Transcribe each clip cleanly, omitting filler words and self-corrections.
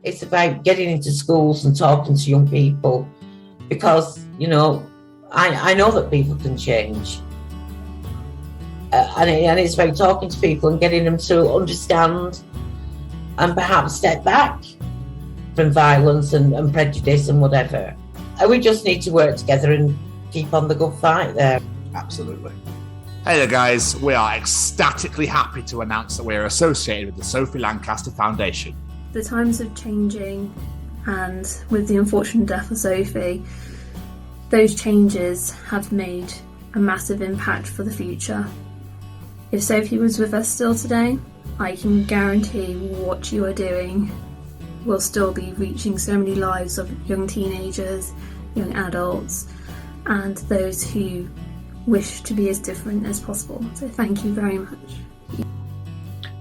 It's about getting into schools and talking to young people, because, you know, I know that people can change. And it's about talking to people and getting them to understand and perhaps step back from violence and prejudice and whatever. And we just need to work together and keep on the good fight there. Absolutely. Hey there, guys. We are ecstatically happy to announce that we are associated with the Sophie Lancaster Foundation. The times are changing, and with the unfortunate death of Sophie, those changes have made a massive impact for the future. If Sophie was with us still today, I can guarantee what you are doing will still be reaching so many lives of young teenagers, young adults, and those who wish to be as different as possible. So thank you very much.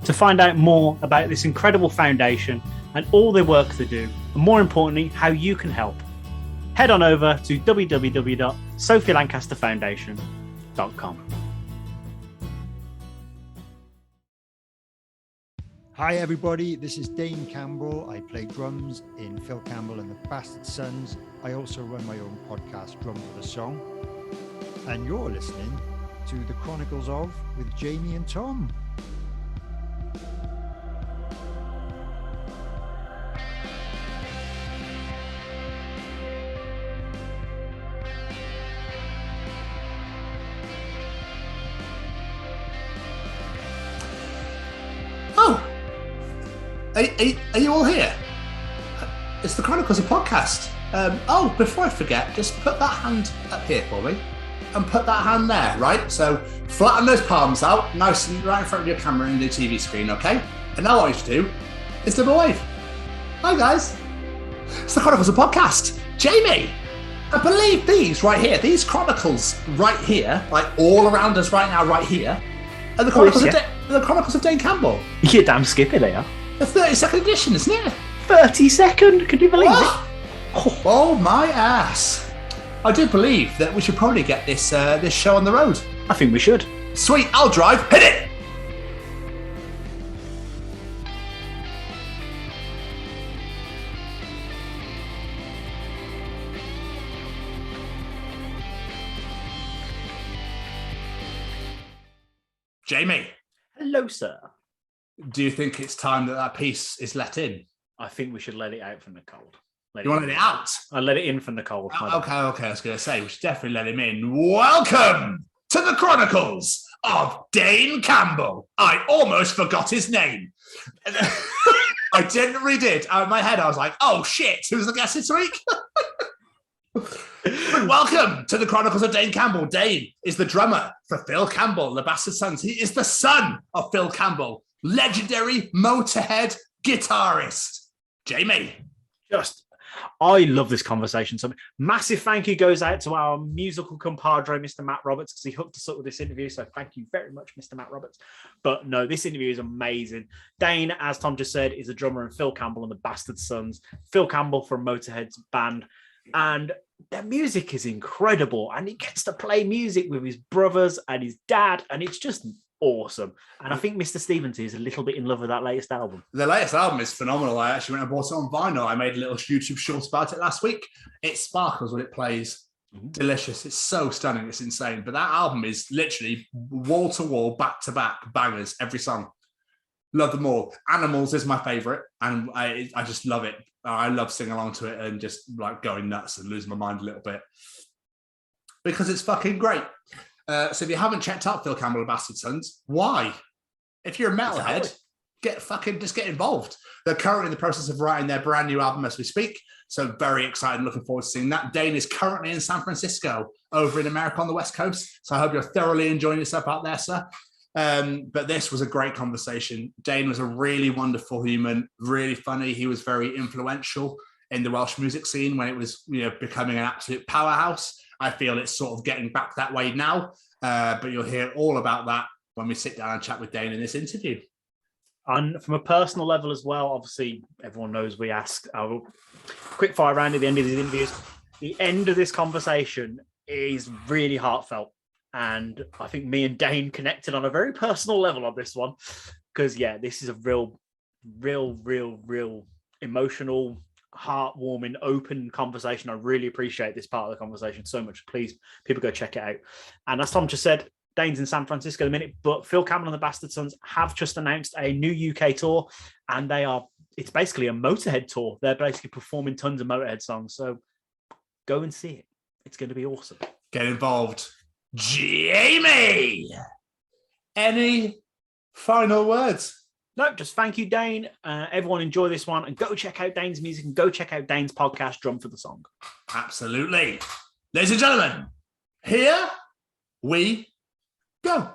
To find out more about this incredible foundation and all the work they do, and more importantly, how you can help, head on over to www.sophielancasterfoundation.com. Hi everybody, this is Dane Campbell. I play drums in Phil Campbell and the Bastard Sons. I also run my own podcast, Drum for the Song. And you're listening to the Chronicles of with Jamie and Tom. Are you all here? It's the Chronicles of Podcast. Before I forget, just put that hand up here for me and put that hand there, right? So flatten those palms out, nice and right in front of your camera and your TV screen, okay? And now what I should do is do a wave. Hi guys, it's the Chronicles of Podcast. Jamie, I believe these right here, these Chronicles right here, like all around us right now, right here, are the Chronicles of Dane Campbell. You're damn skippy they are. The 32nd edition, isn't it? 32nd? Can you believe it? Oh my ass. I do believe that we should probably get this this show on the road. I think we should. Sweet, I'll drive. Hit it! Jamie. Hello, sir. Do you think it's time that piece is let in? I think we should let it out from the cold. You want to let it out? I'll let it in from the cold. Okay. I was going to say, we should definitely let him in. Welcome to the Chronicles of Dane Campbell. I almost forgot his name. I genuinely did. In my head, I was like, oh shit, who's the guest this week? Welcome to the Chronicles of Dane Campbell. Dane is the drummer for Phil Campbell, the Bastard Sons. He is the son of Phil Campbell, legendary Motorhead guitarist. Jamie. I love this conversation. So massive thank you goes out to our musical compadre, Mr. Matt Roberts, because he hooked us up with this interview. So thank you very much, Mr. Matt Roberts. But no, this interview is amazing. Dane, as Tom just said, is a drummer in Phil Campbell and the Bastard Sons. Phil Campbell from Motorhead's band. And their music is incredible. And he gets to play music with his brothers and his dad. And it's just awesome. And I think Mr. Stevens is a little bit in love with that latest album. The latest album is phenomenal. I actually went and bought it on vinyl. I made a little YouTube short about it last week. It sparkles when it plays. Delicious. It's so stunning. It's insane. But that album is literally wall to wall, back to back bangers, every song. Love them all. Animals is my favorite. And I just love it. I love singing along to it and just like going nuts and losing my mind a little bit. Because it's fucking great. So if you haven't checked out Phil Campbell of Bastard Sons, why? If you're a metalhead, get involved. They're currently in the process of writing their brand new album as we speak. So very excited, looking forward to seeing that. Dane is currently in San Francisco, over in America on the West Coast. So I hope you're thoroughly enjoying yourself out there, sir. But this was a great conversation. Dane was a really wonderful human, really funny. He was very influential in the Welsh music scene when it was, becoming an absolute powerhouse. I feel it's sort of getting back that way now, but you'll hear all about that when we sit down and chat with Dane in this interview. And from a personal level as well, obviously, everyone knows we ask our quick fire round at the end of these interviews. The end of this conversation is really heartfelt. And I think me and Dane connected on a very personal level on this one. Because, this is a real emotional, heartwarming, open conversation. I really appreciate this part of the conversation so much. Please, people go check it out. And as Tom just said, Dane's in San Francisco in a minute, but Phil Campbell and the Bastard Sons have just announced a new UK tour, and it's basically a Motorhead tour. They're basically performing tons of Motorhead songs. So go and see it. It's going to be awesome. Get involved. Jamie! Any final words? No, just thank you, Dane. Everyone enjoy this one, and go check out Dane's music and go check out Dane's podcast, Drum for the Song. Absolutely. Ladies and gentlemen, here we go.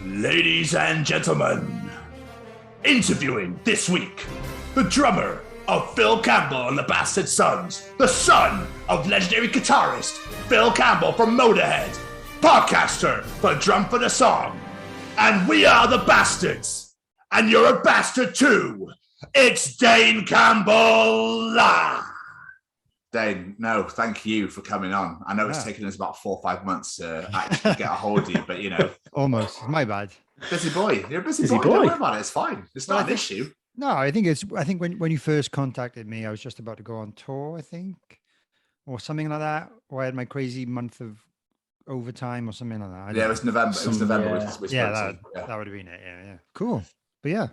Ladies and gentlemen, interviewing this week, the drummer of Phil Campbell and the Bastard Sons, the son of legendary guitarist Phil Campbell from Motorhead, podcaster for Drum for the Song, and we are the Bastards, and you're a bastard too. It's Dane Campbell. Dane, no, thank you for coming on. I know it's taken us about 4 or 5 months to actually get a hold of you, but almost. My bad. Busy boy. You're a busy boy. Don't worry about it. It's fine. It's not an issue. No, I think when you first contacted me, I was just about to go on tour, I think, or something like that. Or I had my crazy month of overtime or something like that. It was November. It was November. That would have been it. Yeah. Cool. But yeah,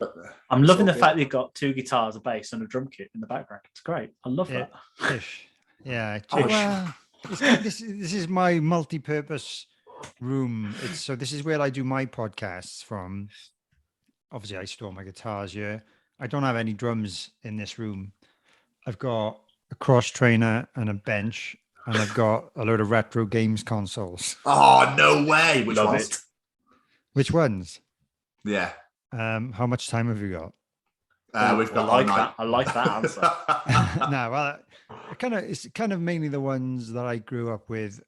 I'm loving the fact that you've got 2 guitars, a bass, and a drum kit in the background. It's great. I love that. Yeah. This is my multi-purpose room. This is where I do my podcasts from. Obviously, I store my guitars here. I don't have any drums in this room. I've got a cross trainer and a bench, and I've got a load of retro games consoles. Oh, no way. Which ones? Which ones? Yeah. How much time have you got? We've got I like that answer. No, well, it's kind of mainly the ones that I grew up with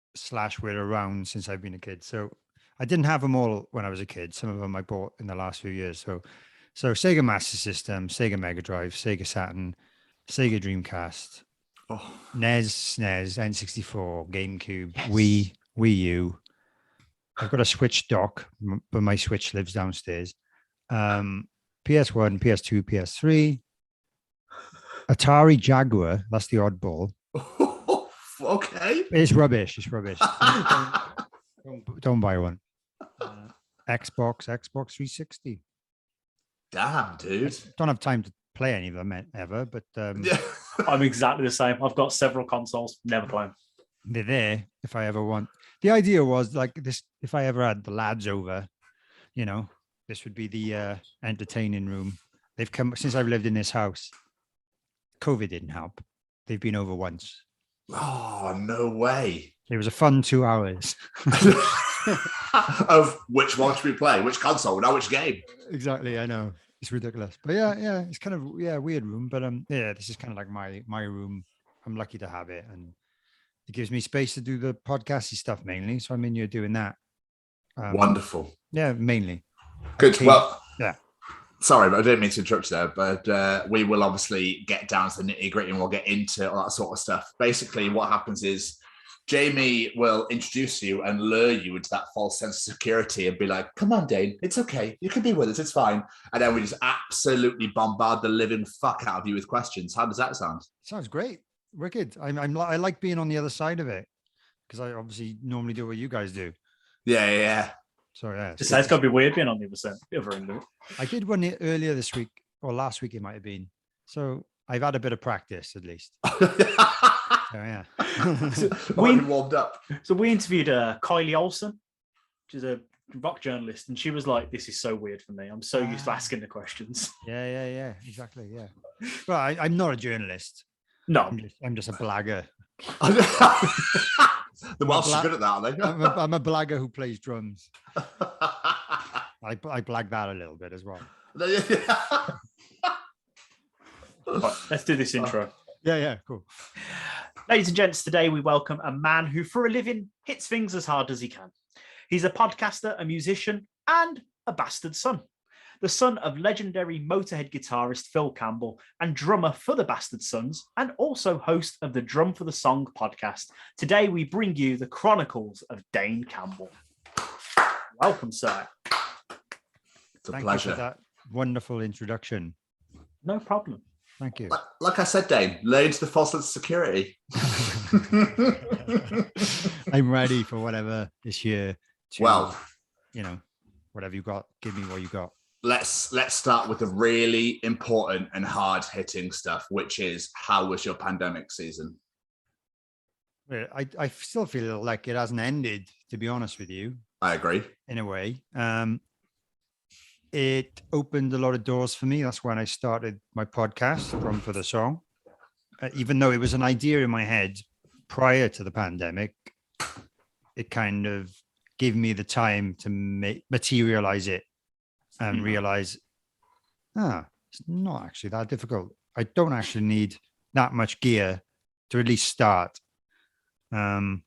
/ were around since I've been a kid. So I didn't have them all when I was a kid. Some of them I bought in the last few years. So Sega Master System, Sega Mega Drive, Sega Saturn, Sega Dreamcast, NES, SNES, N64, GameCube, Wii U. I've got a Switch dock, but my Switch lives downstairs. PS1, PS2, PS3, Atari Jaguar. That's the oddball. Okay. It's rubbish. Don't buy one. Xbox 360. Damn, dude. Don't have time to play any of them ever, but I'm exactly the same. I've got several consoles, never play them. They're there if I ever want. The idea was like this: if I ever had the lads over, this would be the entertaining room. They've come since I've lived in this house. COVID didn't help. They've been over once. Oh, no way. It was a fun 2 hours. Of which one should we play? Which console? Now which game? Exactly, I know. It's ridiculous. But yeah, it's kind of weird room. But this is kind of like my room. I'm lucky to have it, and it gives me space to do the podcasty stuff mainly. So I'm in here doing that. Wonderful. Yeah, mainly. Good. Well, yeah. Sorry, but I didn't mean to interrupt you there, but we will obviously get down to the nitty-gritty and we'll get into all that sort of stuff. Basically, what happens is Jamie will introduce you and lure you into that false sense of security and be like, come on, Dane, it's okay. You can be with us. It's fine. And then we just absolutely bombard the living fuck out of you with questions. How does that sound? Sounds great. Wicked. I like being on the other side of it because I obviously normally do what you guys do. Yeah. So yeah, it's got to be weird being on the other end of it. I did one earlier this week or last week. It might have been. So I've had a bit of practice at least. Yeah. We warmed up. So we interviewed Kylie Olsen, which is a rock journalist, and she was like, "This is so weird for me. I'm so used to asking the questions." Yeah. Exactly. Yeah. Well, I'm not a journalist. No, I'm just a blagger. The Welsh are good at that, aren't they? I'm a blagger who plays drums. I blag that a little bit as well. Right, let's do this intro. Yeah, cool. Ladies and gents, today we welcome a man who, for a living, hits things as hard as he can. He's a podcaster, a musician, and a bastard son. The son of legendary Motorhead guitarist Phil Campbell and drummer for the Bastard Sons, and also host of the Drum for the Song podcast. Today we bring you the Chronicles of Dane Campbell. Welcome, sir. It's a Thank pleasure. you for that wonderful introduction. No problem. Thank you. Like I said, Dane, lay into the false sense of security. I'm ready for whatever this year. Well, whatever you got, give me what you got. Let's start with the really important and hard-hitting stuff, which is, how was your pandemic season? Well, I still feel like it hasn't ended, to be honest with you. I agree. In a way. It opened a lot of doors for me. That's when I started my podcast, Drum for the Song. Even though it was an idea in my head prior to the pandemic, it kind of gave me the time to materialize it and realize, it's not actually that difficult. I don't actually need that much gear to at least start. But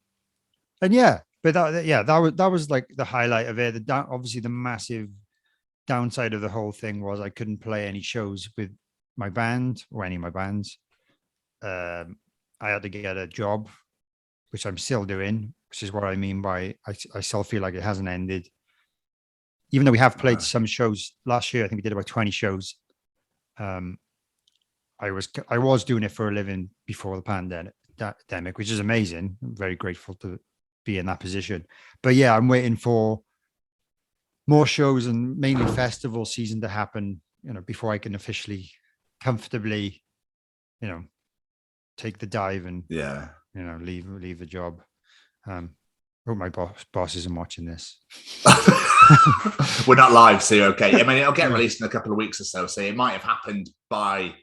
that was like the highlight of it. Obviously, the massive downside of the whole thing was I couldn't play any shows with my band or any of my bands. I had to get a job, which I'm still doing, which is what I mean by I still feel like it hasn't ended. Even though we have played some shows last year, I think we did about 20 shows. I was doing it for a living before the pandemic, which is amazing. I'm very grateful to be in that position. But yeah, I'm waiting for more shows and mainly festival season to happen, before I can officially, comfortably, take the dive and leave the job. Hope my boss isn't watching this. We're not live, so you're okay. I mean, it'll get released in a couple of weeks or so it might have happened by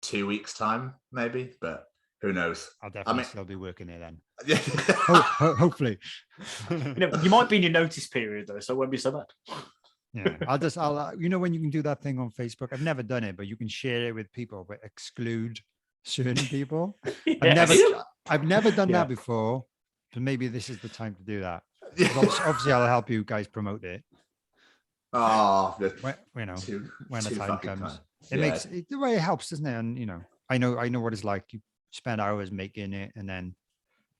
2 weeks' time, maybe, but who knows? I'll definitely still be working here then. Yeah. Hopefully. You might be in your notice period though, so it won't be so bad. Yeah, I'll when you can do that thing on Facebook. I've never done it, but you can share it with people, but exclude certain people. I've never done that before, but maybe this is the time to do that. Obviously, I'll help you guys promote it. Oh, when the time comes, it way it helps, doesn't it? And I know what it's like. You spend hours making it, and then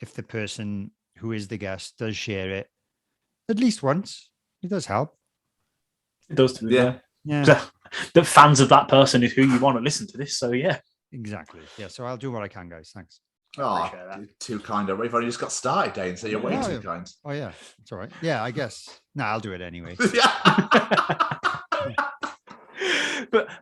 if the person who is the guest does share it at least once, it does help. It does to me. Yeah. The fans of that person is who you want to listen to this. So yeah, exactly. Yeah. So I'll do what I can, guys. Thanks. Oh, too kind. We've only just got started, Dane, so you're way too kind. Oh yeah, it's all right. Yeah, I guess. I'll do it anyway.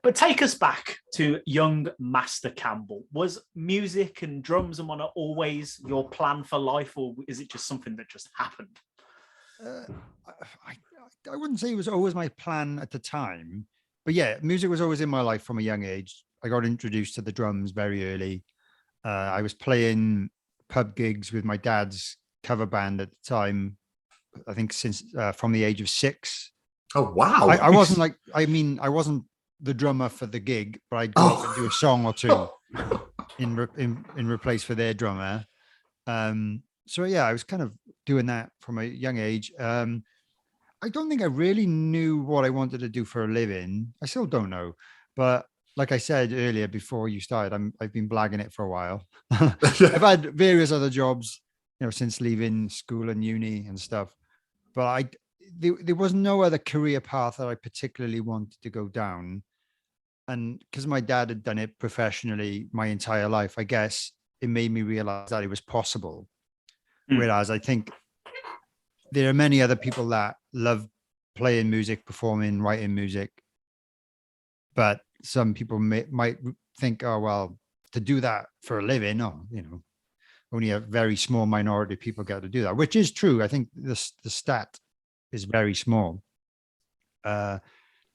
But take us back to young Master Campbell. Was music and drums and whatnot always your plan for life, or is it just something that just happened? I wouldn't say it was always my plan at the time, but yeah, music was always in my life from a young age. I got introduced to the drums very early. I was playing pub gigs with my dad's cover band at the time, I think since from the age of 6. Oh, wow. I wasn't I wasn't the drummer for the gig, but I'd go up and do a song or two in replace for their drummer. So yeah, I was kind of doing that from a young age. I don't think I really knew what I wanted to do for a living. I still don't know, but like I said earlier, before you started, I've been blagging it for a while. I've had various other jobs, since leaving school and uni and stuff, but there was no other career path that I particularly wanted to go down. And because my dad had done it professionally my entire life, I guess it made me realize that it was possible. Whereas I think there are many other people that love playing music, performing, writing music, but some people might think, oh, well, to do that for a living, only a very small minority of people get to do that, which is true. I think the stat is very small. But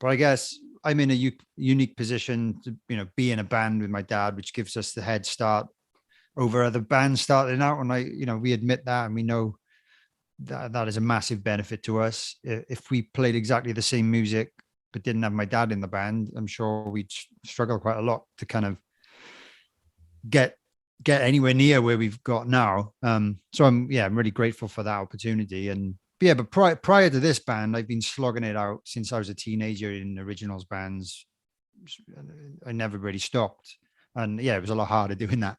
I guess I'm in a unique position to, be in a band with my dad, which gives us the head start over other bands starting out. And we admit that, and we know that is a massive benefit to us. If we played exactly the same music, but didn't have my dad in the band, I'm sure we'd struggle quite a lot to kind of get anywhere near where we've got now. So I'm really grateful for that opportunity. But prior to this band, I've been slogging it out since I was a teenager in originals bands. I never really stopped. And yeah, it was a lot harder doing that,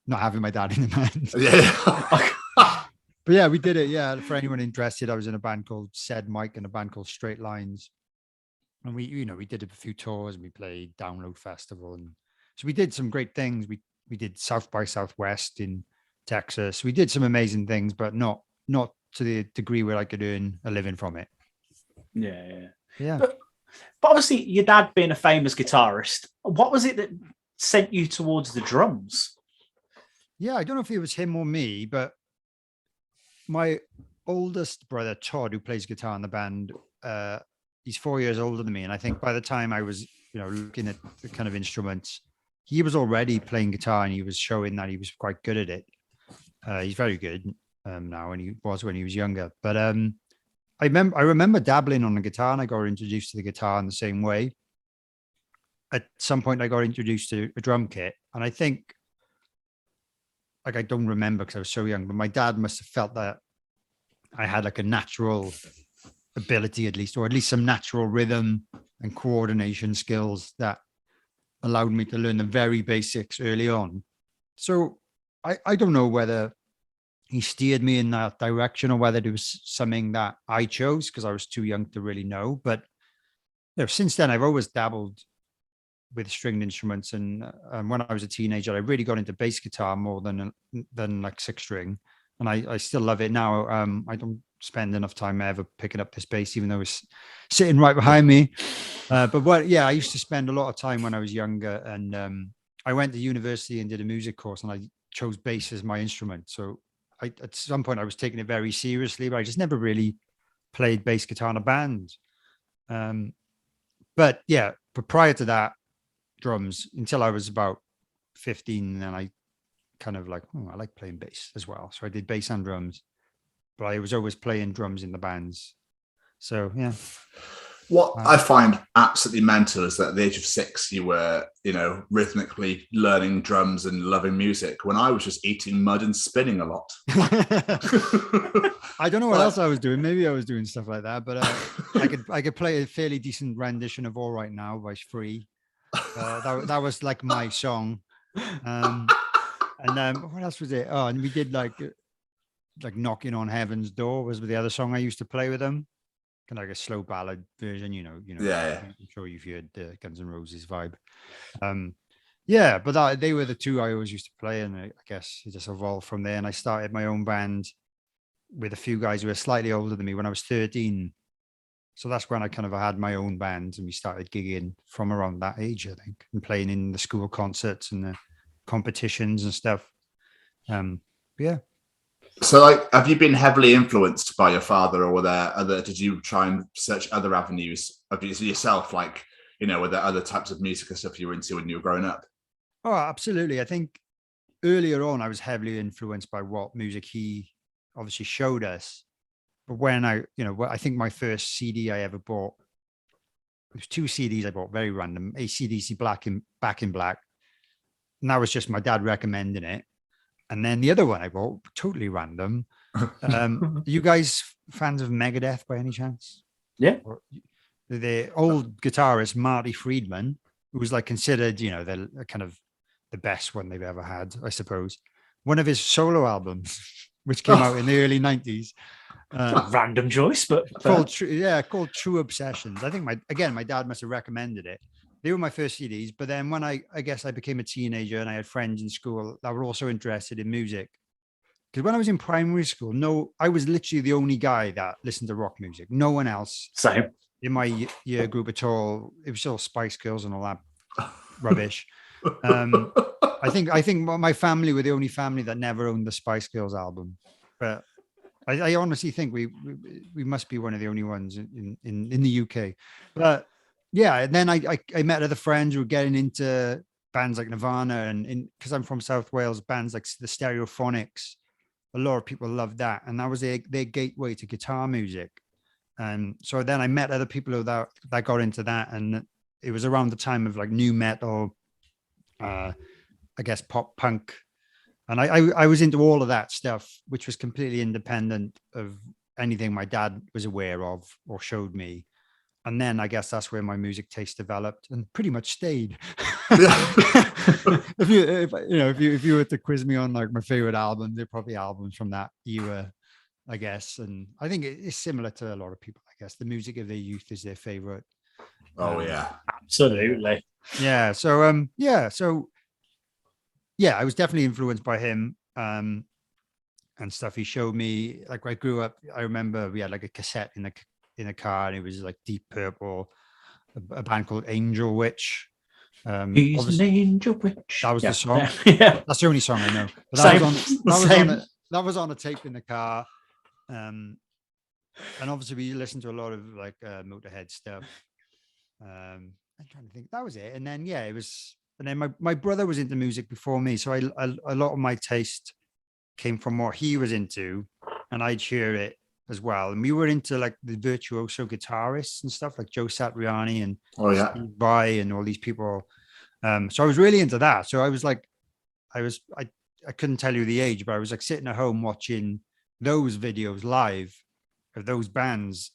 not having my dad in the band. Yeah. But yeah, we did it. Yeah. For anyone interested, I was in a band called Said Mike and a band called Straight Lines. And we did a few tours, and we played Download Festival, and so we did some great things. We did South by Southwest in Texas. We did some amazing things, but not to the degree where I could earn a living from it. Yeah. But obviously, your dad being a famous guitarist, what was it that sent you towards the drums? Yeah, I don't know if it was him or me, but my oldest brother, Todd, who plays guitar in the band, he's 4 years older than me. And I think by the time I was, looking at the kind of instruments, he was already playing guitar, and he was showing that he was quite good at it. He's very good now, and he was when he was younger. But I remember dabbling on the guitar, and I got introduced to the guitar in the same way. At some point, I got introduced to a drum kit, and I think, like, I don't remember because I was so young, but my dad must have felt that I had like a natural ability, at least some natural rhythm and coordination skills that allowed me to learn the very basics early on. So I don't know whether he steered me in that direction or whether it was something that I chose because I was too young to really know. But since then, I've always dabbled with stringed instruments, and when I was a teenager, I really got into bass guitar more than like six string, and I still love it now. I don't spend enough time ever picking up this bass, even though it's sitting right behind me. I used to spend a lot of time when I was younger, and I went to university and did a music course, and I chose bass as my instrument. So at some point I was taking it very seriously, but I just never really played bass guitar in a band. But prior to that, drums until I was about 15, and then I kind of like, I like playing bass as well. So I did bass and drums, but I was always playing drums in the bands. So yeah. What I find absolutely mental is that at the age of 6, you were, rhythmically learning drums and loving music, when I was just eating mud and spinning a lot. I don't know what else I was doing. Maybe I was doing stuff like that, but I could play a fairly decent rendition of All Right Now by Free. That was like my song. And what else was it? Oh, and we did like Knocking on Heaven's Door was the other song I used to play with them. Kind of like a slow ballad version, Yeah. I'm sure you've heard the Guns N' Roses vibe. But they were the two I always used to play, and I guess it just evolved from there. And I started my own band with a few guys who were slightly older than me when I was 13. So that's when I kind of had my own band, and we started gigging from around that age, I think, and playing in the school concerts and the competitions and stuff. Yeah. So, have you been heavily influenced by your father, or did you try and search other avenues of yourself? Like, were there other types of music and stuff you were into when you were growing up? Oh, absolutely. I think earlier on, I was heavily influenced by what music he obviously showed us. But when I think my first CD I ever bought, it was 2 CDs I bought, very random, AC/DC Back in Black. And that was just my dad recommending it. And then the other one I bought, totally random. You guys fans of Megadeth by any chance? Yeah. The old guitarist, Marty Friedman, who was like considered, the kind of the best one they've ever had, I suppose. One of his solo albums, which came out in the early 90s. Random choice, but called True Obsessions. I think my dad must have recommended it. They were my first CDs, but then when I guess I became a teenager and I had friends in school that were also interested in music. Because when I was in primary school, I was literally the only guy that listened to rock music. No one else. Same. In my year group at all. It was all Spice Girls and all that rubbish. I think my family were the only family that never owned the Spice Girls album. But I honestly think we must be one of the only ones in the UK. But yeah, and then I met other friends who were getting into bands like Nirvana, and because I'm from South Wales, bands like the Stereophonics. A lot of people loved that, and that was their gateway to guitar music. And so then I met other people that got into that, and it was around the time of like new metal, I guess pop punk, and I was into all of that stuff, which was completely independent of anything my dad was aware of or showed me. And then I guess that's where my music taste developed and pretty much stayed. If you were to quiz me on like my favorite album, they're probably albums from that era, I guess. And I think it's similar to a lot of people, I guess. The music of their youth is their favorite. Oh yeah, absolutely. Yeah. So I was definitely influenced by him and stuff. He showed me, like, I grew up. I remember we had like a cassette in the car, and it was like Deep Purple, a band called Angel Witch. He's an angel witch. That was the song. Yeah. That's the only song I know. But that was on a tape in the car. And obviously we listened to a lot of like Motorhead stuff. I'm trying to think. That was it. And then it was. And then my brother was into music before me, so a lot of my taste came from what he was into, and I'd hear it as well. And we were into like the virtuoso guitarists and stuff, like Joe Satriani and Steve Vai and all these people. So I was really into that. So I was like, I couldn't tell you the age, but I was like sitting at home watching those videos live of those bands.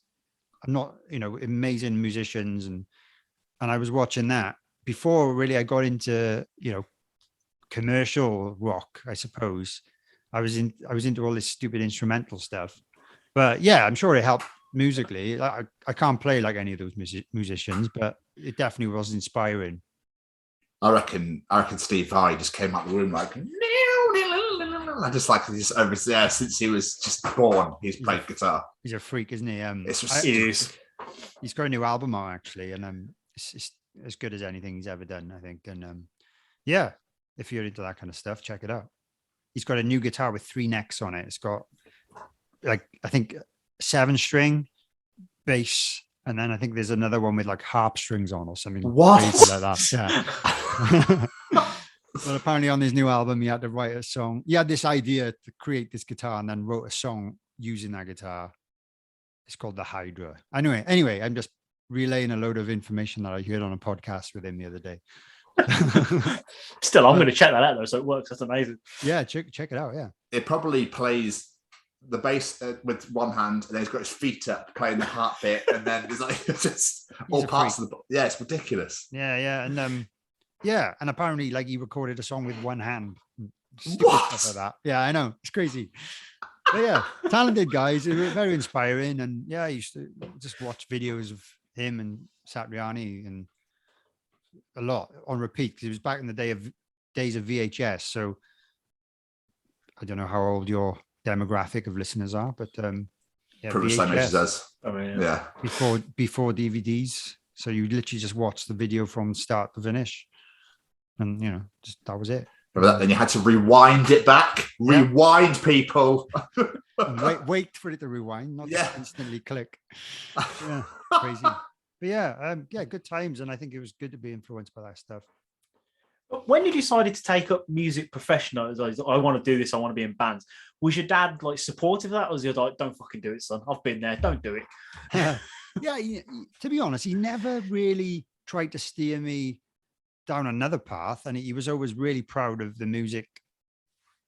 I'm not, amazing musicians, and I was watching that before really I got into, commercial rock, I suppose. I was into all this stupid instrumental stuff, but yeah, I'm sure it helped musically. I can't play like any of those musicians, but it definitely was inspiring. I reckon Steve Vai just came out of the room like, I just like this over there since he was just born. He's played guitar. He's a freak, isn't he? He's got a new album out actually, and it's as good as anything he's ever done, I think. And if you're into that kind of stuff, check it out. He's got a new guitar with 3 necks on it. It's got like, I think 7-string bass, and then I think there's another one with like harp strings on or something. What? Like that. Yeah. But apparently on his new album, he had to write a song. He had this idea to create this guitar and then wrote a song using that guitar. It's called the Hydra. Anyway, I'm just relaying a load of information that I heard on a podcast with him the other day. Still, I'm going to check that out though, so it works. That's amazing. Yeah, check it out. Yeah, it probably plays the bass with one hand, and then he's got his feet up playing the harp bit, and then there's like just all parts of the. Yeah, it's ridiculous. Yeah, and and apparently, like, he recorded a song with one hand. What? Stuff like that. Yeah, I know, it's crazy. But yeah, talented guys, very inspiring, and yeah, I used to just watch videos of him and Satriani and a lot on repeat, because it was back in the days of VHS. So I don't know how old your demographic of listeners are, but pretty much same age as us. I mean, yeah. Before DVDs, so you literally just watch the video from start to finish, and that was it. Remember that? Then you had to rewind it back. Rewind, people. wait for it to rewind, not just instantly click. Yeah, crazy. But yeah, good times, and I think it was good to be influenced by that stuff. When you decided to take up music professionally, I want to do this, I want to be in bands, was your dad like supportive of that, or was he like, don't fucking do it, son, I've been there, don't do it? Yeah, to be honest, he never really tried to steer me down another path, and he was always really proud of the music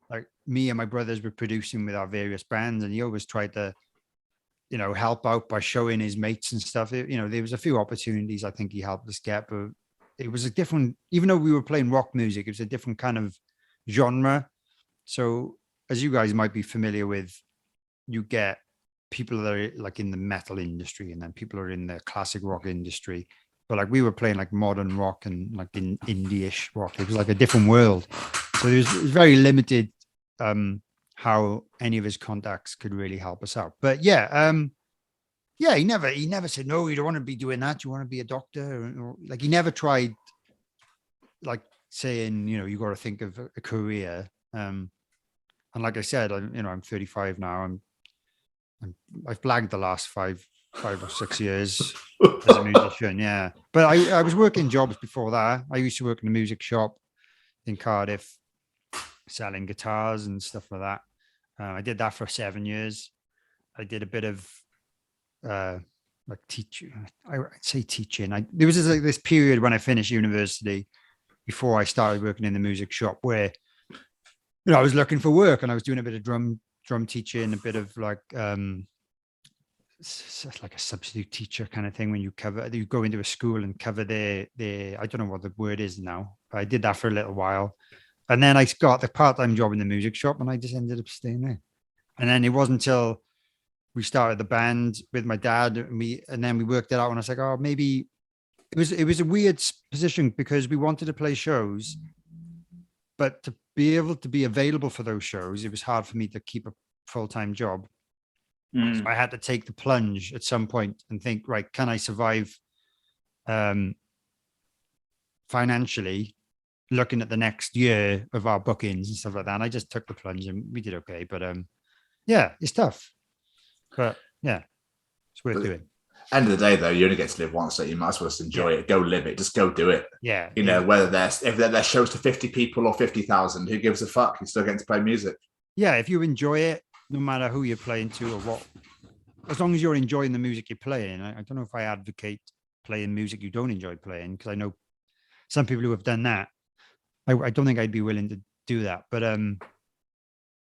like me and my brothers were producing with our various bands, and he always tried to help out by showing his mates and stuff. There was a few opportunities I think he helped us get, but it was a different, even though we were playing rock music, it was a different kind of genre. So as you guys might be familiar with, you get people that are like in the metal industry, and then people are in the classic rock industry. But like we were playing like modern rock and like in indie-ish rock. It was like a different world. So it was very limited how any of his contacts could really help us out. But he never said, no, you don't want to be doing that, you want to be a doctor, or like he never tried like saying, you got to think of a career. And like I said, I'm 35 now. I've blagged the last five or 6 years as a musician. Yeah, but I was working jobs before that. I used to work in a music shop in Cardiff, selling guitars and stuff like that. I did that for 7 years. I did a bit of like teaching. I'd say teaching. There was this period when I finished university before I started working in the music shop where I was looking for work, and I was doing a bit of drum teaching, a bit of like like a substitute teacher kind of thing, when you go into a school and cover their I don't know what the word is now, but I did that for a little while. And then I got the part-time job in the music shop, and I just ended up staying there. And then it wasn't until we started the band with my dad, and then we worked it out, and I was like, oh, maybe it was a weird position because we wanted to play shows, but to be able to be available for those shows, it was hard for me to keep a full-time job. So I had to take the plunge at some point and think, right, can I survive financially looking at the next year of our bookings and stuff like that? And I just took the plunge and we did okay. But yeah, it's tough. But yeah, it's worth doing. End of the day, though, you only get to live once, so you might as well just enjoy it. Go live it. Just go do it. Yeah. You know, whether they're shows to 50 people or 50,000, who gives a fuck? You're still getting to play music. Yeah, if you enjoy it, no matter who you're playing to or what, as long as you're enjoying the music you're playing. I don't know if I advocate playing music you don't enjoy playing, because I know some people who have done that. I don't think I'd be willing to do that. But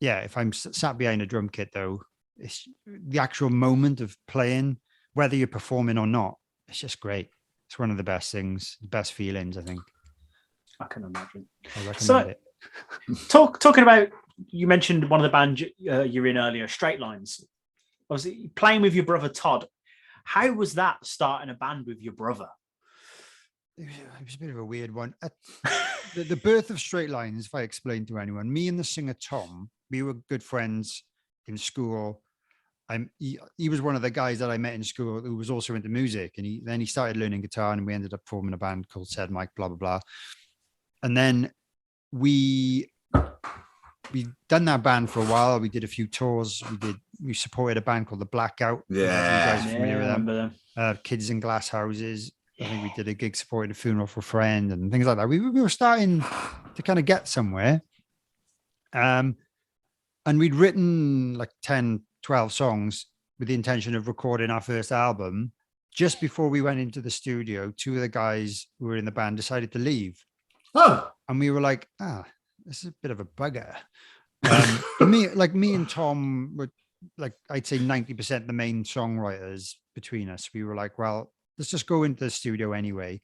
yeah, if I'm sat behind a drum kit, though, it's the actual moment of playing, whether you're performing or not, it's just great. It's one of the best things, the best feelings, I think. I can imagine. I recommend it. Talking about, you mentioned one of the bands you're in earlier, Straight Lines. Obviously, playing with your brother Todd. How was that, starting a band with your brother? It was a bit of a weird one. The birth of Straight Lines, if I explain to anyone, me and the singer Tom, we were good friends in school. He was one of the guys that I met in school who was also into music, and then he started learning guitar, and we ended up forming a band called Said Mike, blah blah blah. And then we done that band for a while. We did a few tours. We supported a band called the Blackout. Yeah, you guys are familiar with them. Kids in Glass Houses. I think we did a gig supporting a funeral for a friend and things like that. We were starting to kind of get somewhere. And we'd written like 10, 12 songs with the intention of recording our first album. Just before we went into the studio, two of the guys who were in the band decided to leave. Oh. And we were like, this is a bit of a bugger. Me and Tom were like, I'd say 90% the main songwriters between us. We were like, well, let's just go into the studio anyway.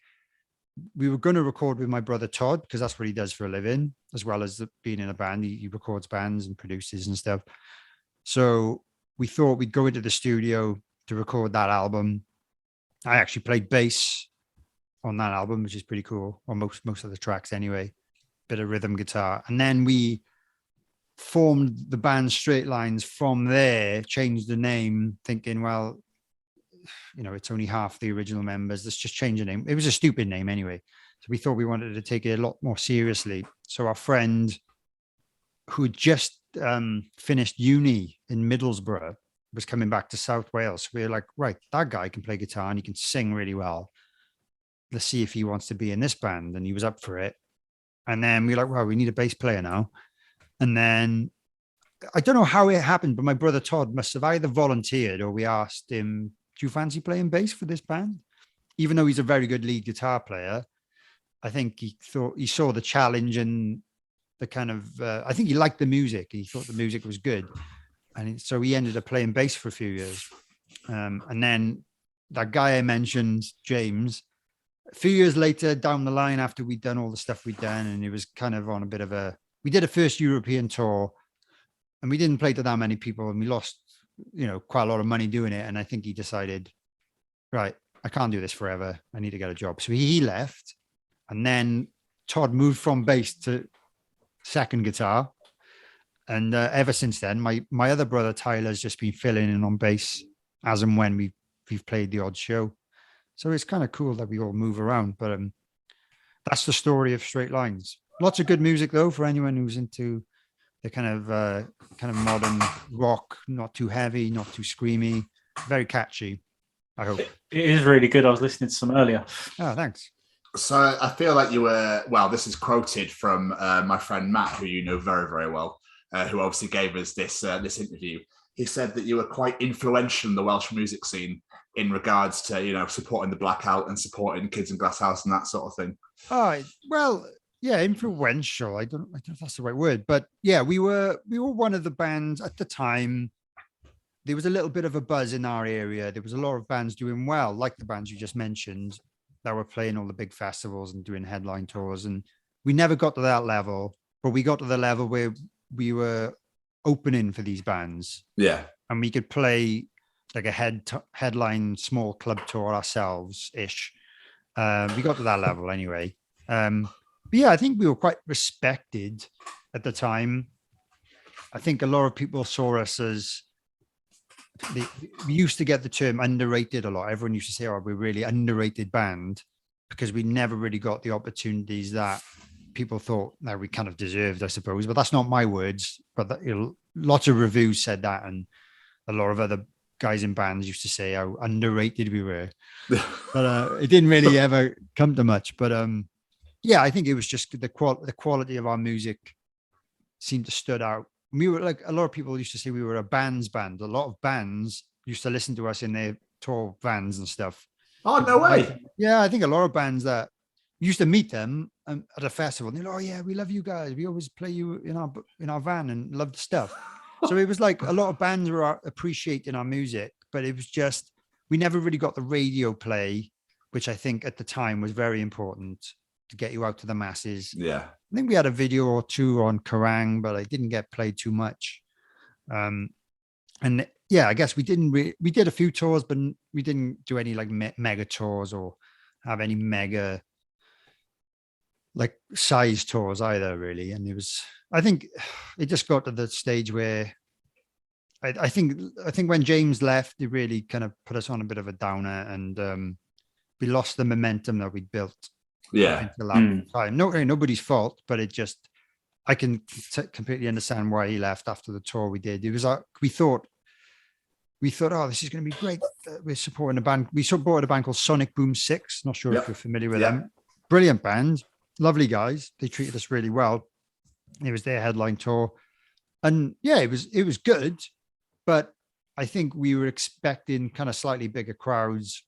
We were going to record with my brother Todd, because that's what he does for a living, as well as being in a band. He records bands and produces and stuff. So we thought we'd go into the studio to record that album. I actually played bass on that album, which is pretty cool, on most of the tracks anyway. Bit of rhythm guitar. And then we formed the band Straight Lines from there, changed the name, thinking, well, you know, it's only half the original members. Let's just change the name. It was a stupid name anyway. So we thought we wanted to take it a lot more seriously. So our friend who had just finished uni in Middlesbrough was coming back to South Wales. So we were like, right, that guy can play guitar and he can sing really well. Let's see if he wants to be in this band. And he was up for it. And then we were like, well, we need a bass player now. And then I don't know how it happened, but my brother Todd must have either volunteered or we asked him, do you fancy playing bass for this band? Even though he's a very good lead guitar player, I think he saw the challenge and the kind of, I think he liked the music. He thought the music was good. And so he ended up playing bass for a few years. And then that guy I mentioned, James, a few years later down the line, after we'd done all the stuff we'd done, and it was kind of on a bit of we did a first European tour, and we didn't play to that many people, and we lost, you know, quite a lot of money doing it. And I think he decided, right, I can't do this forever. I need to get a job. So he left. And then Todd moved from bass to second guitar. And ever since then, my other brother Tyler's just been filling in on bass as and when we've played the odd show. So it's kind of cool that we all move around. But that's the story of Straight Lines. Lots of good music, though, for anyone who's into the kind of modern rock, not too heavy, not too screamy, very catchy, I hope. It is really good. I was listening to some earlier. Oh, thanks. So I feel like you were, well, this is quoted from my friend Matt, who you know very, very well, who obviously gave us this interview. He said that you were quite influential in the Welsh music scene in regards to, you know, supporting the Blackout and supporting Kids in Glass House and that sort of thing. Oh, well, yeah, influential. I don't know if that's the right word, but yeah, we were one of the bands at the time. There was a little bit of a buzz in our area. There was a lot of bands doing well, like the bands you just mentioned, that were playing all the big festivals and doing headline tours. And we never got to that level, but we got to the level where we were opening for these bands. Yeah. And we could play like a headline small club tour ourselves-ish. We got to that level anyway. But yeah, I think we were quite respected at the time. I think a lot of people saw us as we used to get the term underrated a lot. Everyone used to say, "Oh, we're really underrated band," because we never really got the opportunities that people thought that we kind of deserved, I suppose. But that's not my words. But lots of reviews said that, and a lot of other guys in bands used to say how underrated we were. But it didn't really ever come to much. But yeah, I think it was just the quality of our music seemed to stood out. We were like, a lot of people used to say we were a bands band. A lot of bands used to listen to us in their tour vans and stuff. Oh, no way. Yeah, I think a lot of bands that used to meet them at a festival. And they're like, "Oh yeah, we love you guys. We always play you in our van and love the stuff." So it was like a lot of bands were appreciating our music, but it was just, we never really got the radio play, which I think at the time was very important to get you out to the masses. Yeah. I think we had a video or two on Kerrang, but I didn't get played too much. And yeah, I guess we did a few tours, but we didn't do any like mega tours or have any mega like size tours either, really. And I think it just got to the stage where I think when James left, it really kind of put us on a bit of a downer, and we lost the momentum that we'd built. Yeah. Time. Nobody's fault, but it just, I can completely understand why he left after the tour we did. It was like, we thought, oh, this is going to be great. We're supporting a band. We supported a band called Sonic Boom 6. Not sure if you're familiar with them. Brilliant band. Lovely guys. They treated us really well. It was their headline tour. And yeah, it was good. But I think we were expecting kind of slightly bigger crowds.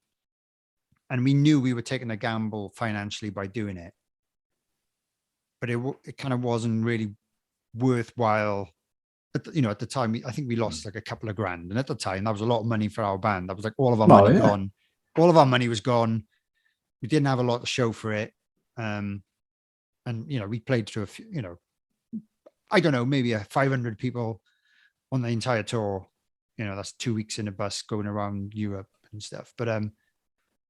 And we knew we were taking a gamble financially by doing it. But it kind of wasn't really worthwhile. At the time, I think we lost like a couple of grand. And at the time, that was a lot of money for our band. That was like all of our money gone. All of our money was gone. We didn't have a lot to show for it. And, we played to a few, I don't know, maybe 500 people on the entire tour. That's 2 weeks in a bus going around Europe and stuff. But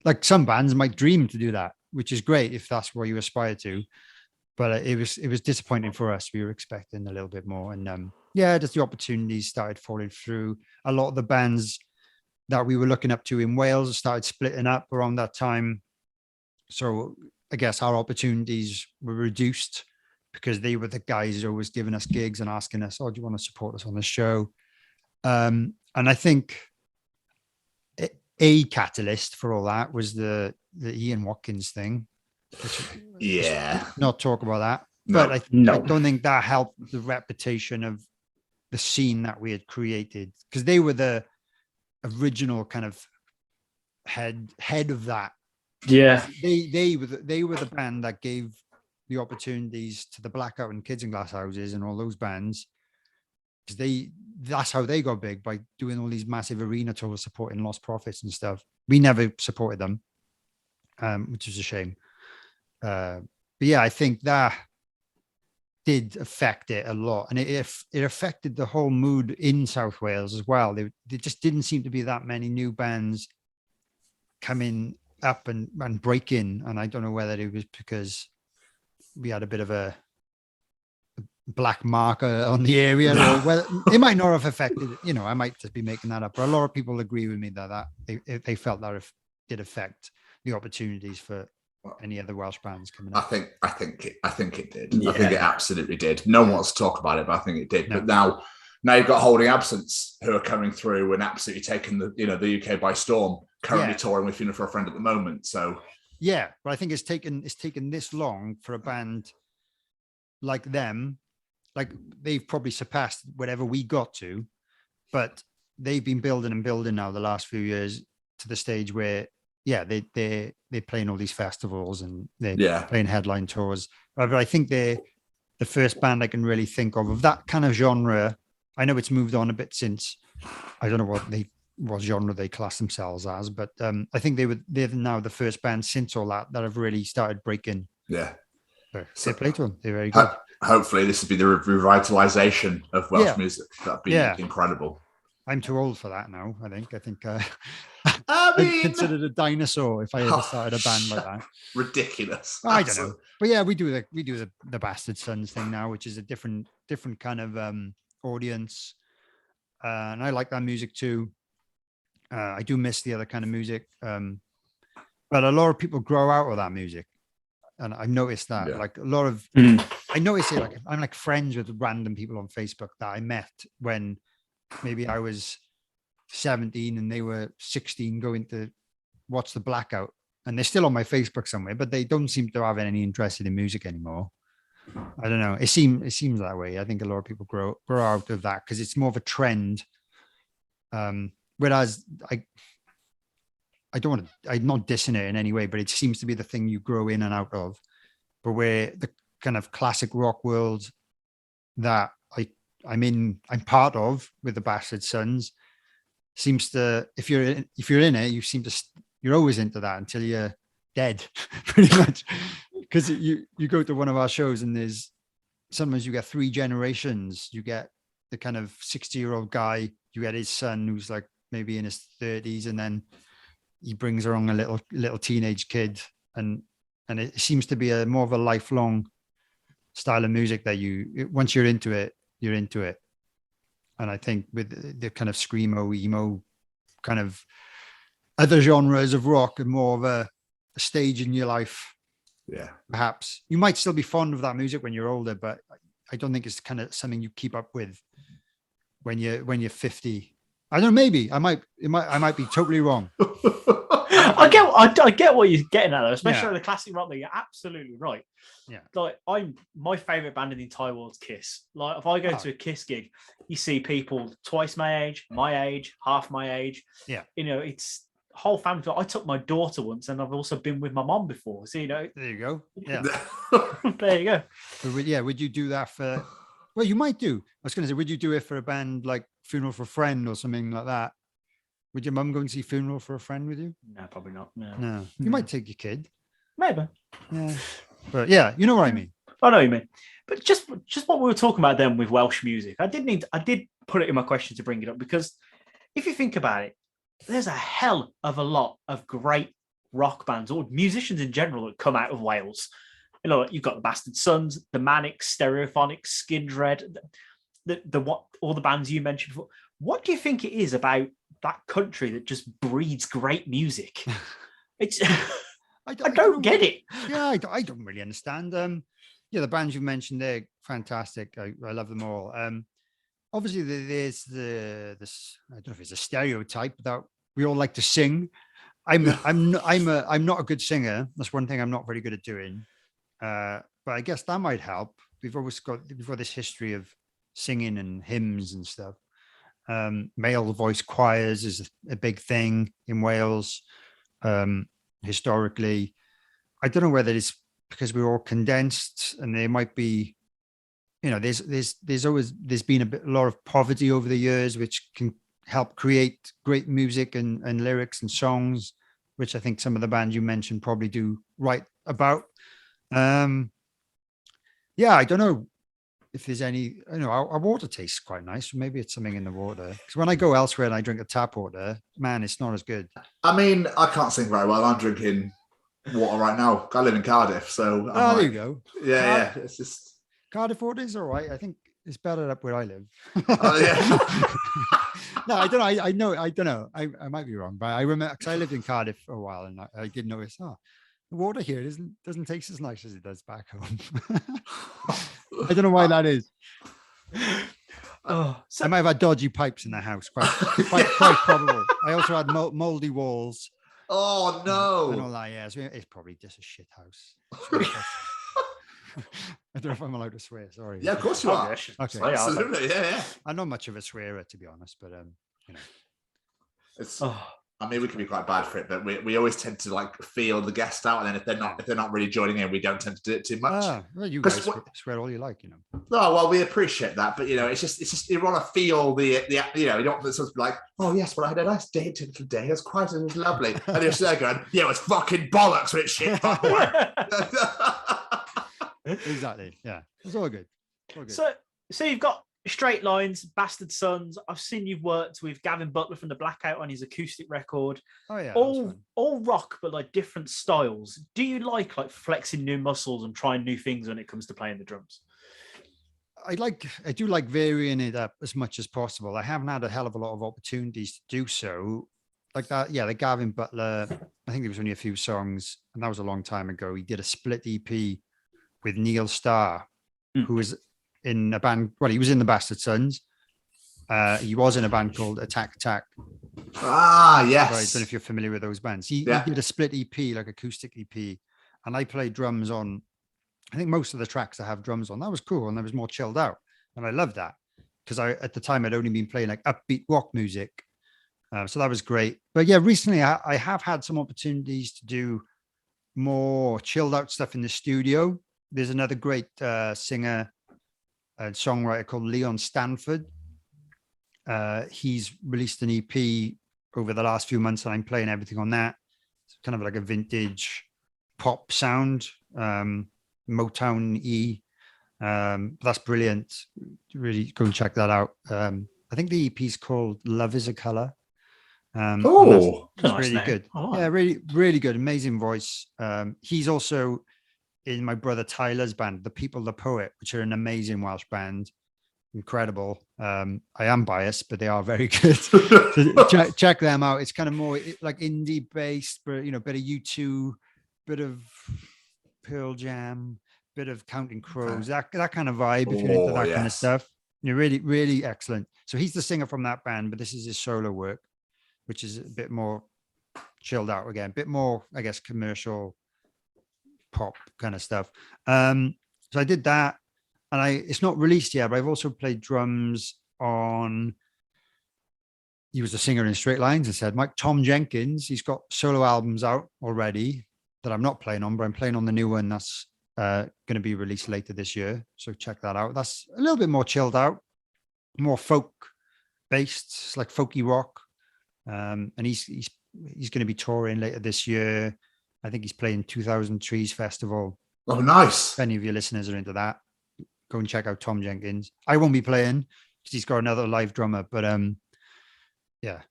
like some bands might dream to do that, which is great if that's what you aspire to. But it was disappointing for us. We were expecting a little bit more. And just the opportunities started falling through. A lot of the bands that we were looking up to in Wales started splitting up around that time. So I guess our opportunities were reduced because they were the guys always giving us gigs and asking us, "Oh, do you want to support us on the show?" And I think a catalyst for all that was the Ian Watkins thing. Not talk about that. No, but I don't think that helped the reputation of the scene that we had created, because they were the original kind of head of that. Yeah, they were the band that gave the opportunities to the Blackout and Kids in Glass Houses and all those bands, because that's how they got big, by doing all these massive arena tours supporting Lost Prophets and stuff. We never supported them, which is a shame. But yeah, I think that did affect it a lot, and it affected the whole mood in South Wales as well. There just didn't seem to be that many new bands coming up and break in, and I don't know whether it was because we had a bit of a black marker on the area, or whether it might not have affected it. I might just be making that up, but a lot of people agree with me that they felt that it did affect the opportunities for any other Welsh bands coming up. I think it did. Yeah. I think it absolutely did. No one wants to talk about it, but I think it did. No. But now you've got Holding Absence, who are coming through and absolutely taking the UK by storm. Currently touring with Funeral for a Friend at the moment. So yeah, but I think it's taken this long for a band like them. Like, they've probably surpassed whatever we got to, but they've been building and building now the last few years to the stage where, they're playing all these festivals and they're playing headline tours. But I think they're the first band I can really think of that kind of genre. I know it's moved on a bit since. I don't know what genre they class themselves as, but I think they're now the first band since all that have really started breaking. Yeah. So play to them. They're very good. Hopefully this will be the revitalization of Welsh music. That'd be incredible. I'm too old for that now. I think I mean, I'd considered a dinosaur if I ever started a band like that. Ridiculous. I don't know, but yeah, we do the Bastard Sons thing now, which is a different kind of audience, and I like that music too. I do miss the other kind of music, but a lot of people grow out of that music, and I've noticed that. Like a lot of, I notice it. Like I'm like friends with random people on Facebook that I met when maybe I was 17 and they were 16, going to watch the Blackout, and they're still on my Facebook somewhere, but they don't seem to have any interest in music anymore. I don't know. It seems that way. I think a lot of people grow out of that because it's more of a trend. Whereas I don't want to, I'm not dissing it in any way, but it seems to be the thing you grow in and out of. But where the kind of classic rock world that I'm part of with the Bastard Sons seems to, if you're in it, you're always into that until you're dead, pretty much. Because you go to one of our shows and sometimes you get 3 generations. You get the kind of 60-year-old guy, you get his son who's like maybe in his 30s, and then he brings along a little teenage kid, and it seems to be more of a lifelong style of music that once you're into it, you're into it. And I think with the kind of screamo, emo, kind of other genres of rock, and more of a stage in your life. Yeah, perhaps you might still be fond of that music when you're older, but I don't think it's kind of something you keep up with when you're 50. I don't know. Maybe I might be totally wrong. I get what you're getting at, though, especially the classic rock. You're absolutely right. Yeah. Like my favorite band in the entire world's Kiss. Like if I go to a Kiss gig, you see people twice my age, half my age. Yeah. It's whole family. I took my daughter once, and I've also been with my mom before. So there you go. Yeah. There you go. But would you do that for? Well, you might do. I was going to say, would you do it for a band like Funeral for a Friend or something like that? Would your mum go and see Funeral for a Friend with you? No, probably not. No. You might take your kid. Maybe. Yeah. But yeah, you know what I mean. I know what you mean. But just what we were talking about then with Welsh music, I did put it in my question to bring it up, because if you think about it, there's a hell of a lot of great rock bands or musicians in general that come out of Wales. You've got the Bastard Sons, the Manics, Stereophonics, Skid Red, all the bands you mentioned before. What do you think it is about that country that just breeds great music? It's I don't get it. Yeah, I don't really understand. The bands you mentioned, they're fantastic. I love them all. Obviously, there's this. I don't know if it's a stereotype that we all like to sing. I'm not a good singer. That's one thing I'm not very good at doing. But I guess that might help. We've got this history of singing and hymns and stuff. Male voice choirs is a big thing in Wales. Historically, I don't know whether it's because we're all condensed, and there might be, there's been a lot of poverty over the years, which can help create great music and lyrics and songs, which I think some of the bands you mentioned probably do right about. I don't know if there's any, our water tastes quite nice. Maybe it's something in the water. Because when I go elsewhere and I drink the tap water, man, it's not as good. I mean, I can't sing very well. I'm drinking water right now. I live in Cardiff, so there you go. Yeah, it's just Cardiff water is all right. I think it's better up where I live. Oh, yeah. No, I don't know. I don't know. I might be wrong, but I remember because I lived in Cardiff for a while, and I did notice. The water here doesn't taste as nice as it does back home. I don't know why that is. I might have had dodgy pipes in the house. Quite probable. I also had moldy walls. Oh no! And all that. Yeah, it's probably just a shit house. I don't know if I'm allowed to swear. Sorry. Yeah, of course you are. Okay. Absolutely. Yeah. I'm not much of a swearer, to be honest, but It's. I mean, we can be quite bad for it, but we always tend to feel the guest out, and then if they're not really joining in, we don't tend to do it too much. Well, you guys swear all you like, Oh well, we appreciate that, but it's just you want to feel the you don't want to sort of be like, oh yes, well I had a nice day today. It was quite lovely, and you're there going, yeah, it was fucking bollocks when it's shit. Exactly. Yeah, it's all good. So you've got Straight Lines, Bastard Sons. I've seen you've worked with Gavin Butler from the Blackout on his acoustic record. Oh yeah, all rock, but like different styles. Do you like flexing new muscles and trying new things when it comes to playing the drums? I do like varying it up as much as possible. I haven't had a hell of a lot of opportunities to do so. Like that, yeah, the Gavin Butler, I think there was only a few songs, and that was a long time ago. He did a split EP with Neil Starr, who was in a band, well, he was in the Bastard Sons. He was in a band called Attack Attack. Ah, yes. I don't know if you're familiar with those bands. He did a split EP, like acoustic EP, and I played drums on, I think most of the tracks I have drums on. That was cool, and I was more chilled out, and I loved that because at the time I'd only been playing like upbeat rock music, so that was great. But yeah, recently I have had some opportunities to do more chilled out stuff in the studio. There's another great singer and songwriter called Leon Stanford. He's released an EP over the last few months, and I'm playing everything on that. It's kind of like a vintage pop sound. Motown-y. That's brilliant. Really go and check that out. I think the EP is called Love is a Color. That's nice really good. Yeah, really, really good. Amazing voice. He's also in my brother Tyler's band, The People, the Poet, which are an amazing Welsh band. Incredible. I am biased, but they are very good. So check them out. It's kind of more like indie based, but bit of U2, bit of Pearl Jam, bit of Counting Crows, that kind of vibe. If you're into that kind of stuff, you're really, really excellent. So he's the singer from that band, but this is his solo work, which is a bit more chilled out again, a bit more, I guess, commercial pop kind of stuff. So I did that, and it's not released yet, but I've also played drums on. He was a singer in Straight Lines and said, Tom Jenkins, he's got solo albums out already that I'm not playing on, but I'm playing on the new one that's going to be released later this year. So check that out. That's a little bit more chilled out, more folk based. It's like folky rock. And he's going to be touring later this year. I think he's playing 2000 Trees Festival. Oh, nice. If any of your listeners are into that, go and check out Tom Jenkins. I won't be playing because he's got another live drummer, but yeah.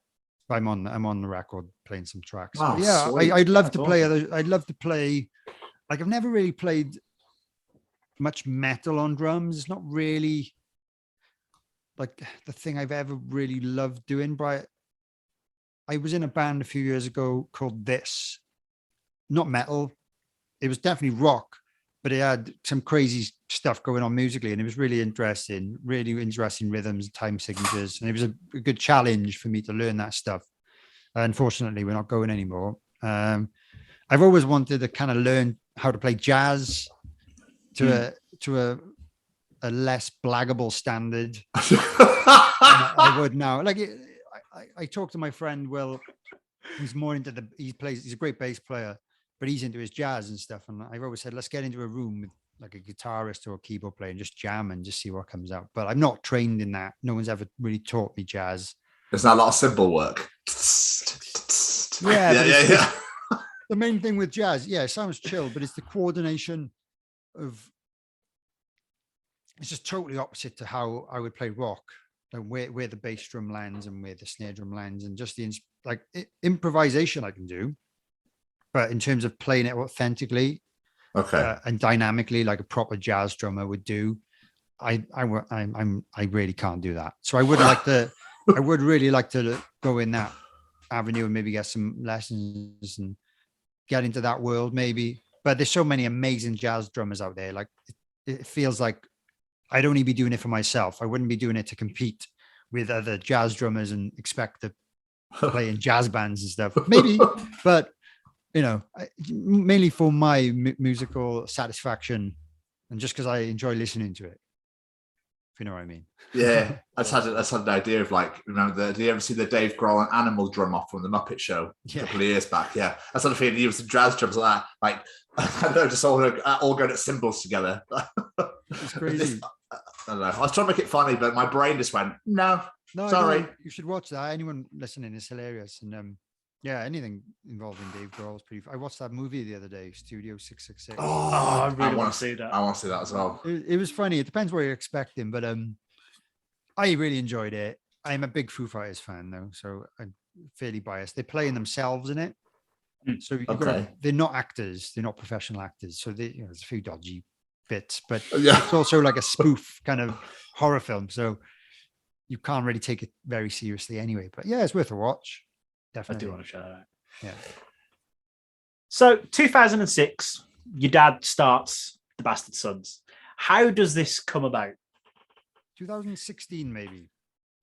I'm on the record playing some tracks. Oh, yeah, sweet. I'd love to That's play awesome. I'd love to play. Like, I've never really played much metal on drums. It's not really like the thing I've ever really loved doing. But I was in a band a few years ago called This. Not metal. It was definitely rock, but it had some crazy stuff going on musically, and it was really interesting rhythms, time signatures, and it was a good challenge for me to learn that stuff. Unfortunately, we're not going anymore. I've always wanted to kind of learn how to play jazz to a less blaggable standard. I would now. Like, I talked to my friend Will, who's more into he's a great bass player, but he's into his jazz and stuff. And I've always said, let's get into a room with like a guitarist or a keyboard player and just jam and just see what comes out. But I'm not trained in that. No one's ever really taught me jazz. There's not a lot of cymbal work. Yeah. The main thing with jazz, it sounds chill, but it's the coordination of. It's just totally opposite to how I would play rock, like where the bass drum lands and where the snare drum lands, and just the improvisation I can do, but in terms of playing it authentically, and dynamically, like a proper jazz drummer would do, I really can't do that. So I would really like to go in that avenue and maybe get some lessons and get into that world maybe. But there's so many amazing jazz drummers out there. Like, it feels like I'd only be doing it for myself. I wouldn't be doing it to compete with other jazz drummers and expect to play in jazz bands and stuff. Maybe, but mainly for my musical satisfaction and just because I enjoy listening to it. If you know what I mean. Yeah, I just had an idea of, like, did you ever see the Dave Grohl Animal drum off from the Muppet Show a couple of years back? Yeah, I sort of feeling you with some jazz drums like that, like, I don't know, just all going at cymbals together. It's crazy. I don't know. I was trying to make it funny, but my brain just went, no, sorry. No, you should watch that. Anyone listening is hilarious, and anything involving Dave Grohl is pretty. I watched that movie the other day, Studio 666. I really want to see that. I want to see that as well. It was funny. It depends what you're expecting, but I really enjoyed it. I'm a big Foo Fighters fan though, so I'm fairly biased. They're playing themselves in it. So you've got they're not actors, they're not professional actors. So there's a few dodgy bits, but it's also like a spoof kind of horror film. So you can't really take it very seriously anyway. But yeah, it's worth a watch. Definitely. I do want to show that out. Yeah. So 2006, your dad starts The Bastard Sons. How does this come about? 2016, maybe.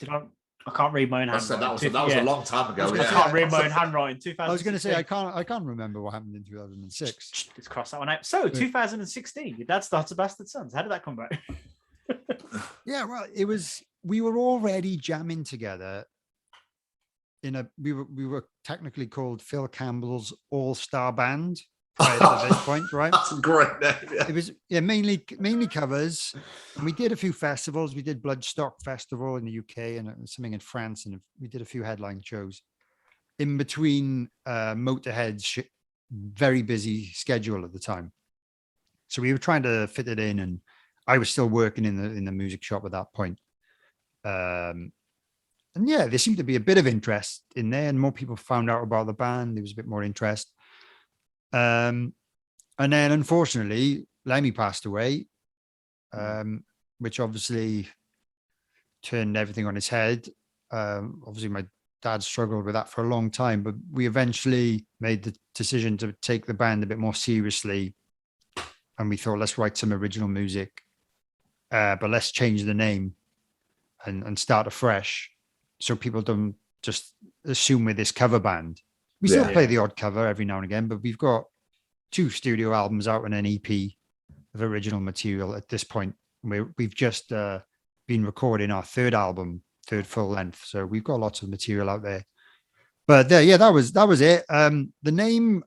I can't read my own handwriting. That was a long time ago. I can't read my own handwriting. I was going to say I can't remember what happened in 2006. Let's cross that one out. So 2016, your dad starts The Bastard Sons. How did that come about? Yeah, well, we were already jamming together we were technically called Phil Campbell's All-Star Band prior to this point, right? That's a great name. Yeah. It was mainly covers, and we did a few festivals. We did Bloodstock Festival in the UK and something in France, and we did a few headline shows in between Motorhead's very busy schedule at the time. So we were trying to fit it in, and I was still working in the music shop at that point. And yeah, there seemed to be a bit of interest in there, and more people found out about the band. There was a bit more interest. And then unfortunately, Lemmy passed away, which obviously turned everything on its head. Obviously, my dad struggled with that for a long time, but we eventually made the decision to take the band a bit more seriously. And we thought, let's write some original music, but let's change the name and start afresh, so people don't just assume we're this cover band. We still play the odd cover every now and again, but we've got 2 studio albums out and an EP of original material at this point. We've just been recording our 3rd album, 3rd full length. So we've got lots of material out there. But that was it. The name,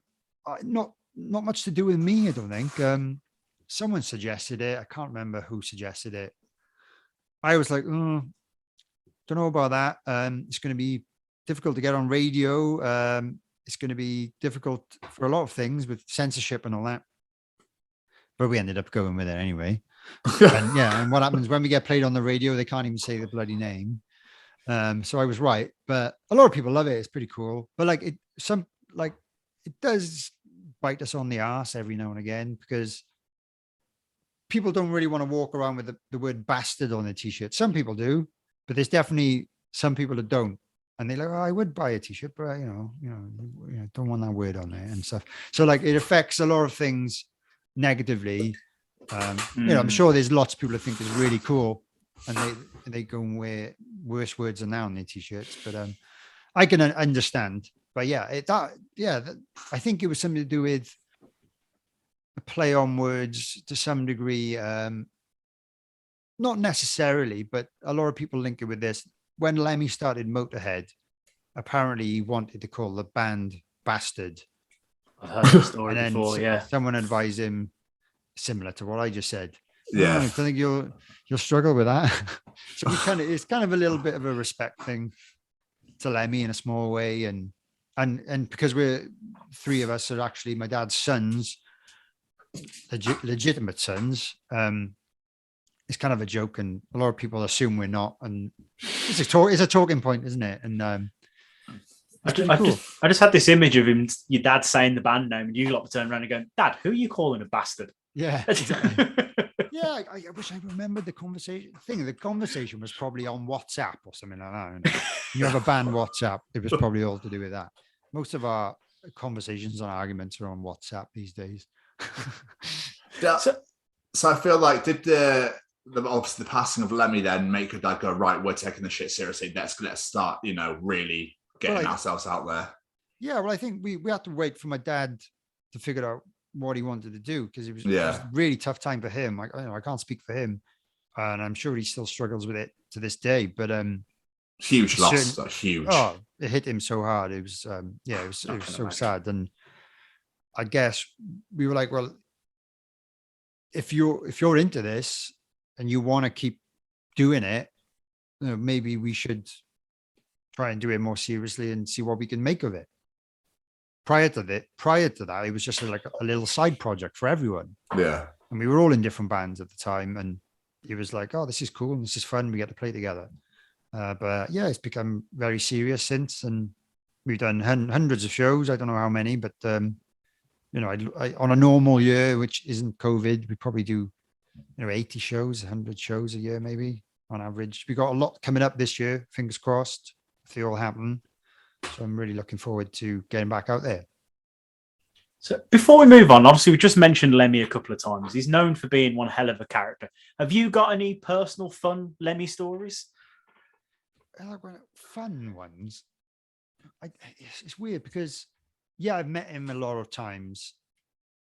not much to do with me, I don't think. Someone suggested it. I can't remember who suggested it. I was like, don't know about that. It's going to be difficult to get on radio. It's going to be difficult for a lot of things with censorship and all that. But we ended up going with it anyway. And what happens when we get played on the radio, they can't even say the bloody name. So I was right. But a lot of people love it. It's pretty cool. But it does bite us on the arse every now and again, because people don't really want to walk around with the word bastard on their t-shirt. Some people do, but there's definitely some people that don't. And they're like, I would buy a t-shirt, but don't want that word on there and stuff. So it affects a lot of things negatively. I'm sure there's lots of people that think it's really cool, and they go and wear worse words than that on their t-shirts. But I can understand. But I think it was something to do with a play on words to some degree. Not necessarily, but a lot of people link it with this. When Lemmy started Motorhead, apparently he wanted to call the band Bastard. I've heard the story before, Someone advised him, similar to what I just said. Yeah. I think you'll struggle with that. So it's kind of a little bit of a respect thing to Lemmy in a small way. And because we're 3 of us are actually my dad's sons, legitimate sons, it's kind of a joke, and a lot of people assume we're not, and it's a talking point, isn't it? And I just had this image of him, your dad saying the band name, and you lot turn around and going, Dad, who are you calling a bastard? Yeah, exactly. I wish I remembered the conversation. The conversation was probably on WhatsApp or something like that. You have a band WhatsApp. It was probably all to do with that. Most of our conversations and arguments are on WhatsApp these days. So I feel like obviously the passing of Lemmy then make your dad go, right, we're taking the shit seriously. Let's start, really getting ourselves out there. Yeah, well, I think we had to wait for my dad to figure out what he wanted to do, because it was a really tough time for him. I can't speak for him, and I'm sure he still struggles with it to this day. But huge loss, huge. Oh, it hit him so hard. It was it was so sad. And I guess we were like, well, if you're into this and you want to keep doing it, maybe we should try and do it more seriously and see what we can make of it. Prior to that, it was just like a little side project for everyone. Yeah. And we were all in different bands at the time, and it was like, oh, this is cool and this is fun. We get to play together. But yeah, it's become very serious since, and we've done hundreds of shows. I don't know how many, but you know, I on a normal year, which isn't COVID, we probably do 80 shows, 100 shows a year, maybe on average. We got a lot coming up this year, fingers crossed, if they all happen. So I'm really looking forward to getting back out there. So before we move on, obviously we just mentioned Lemmy a couple of times. He's known for being one hell of a character. Have you got any personal fun Lemmy stories? Fun ones. It's weird because, yeah, I've met him a lot of times.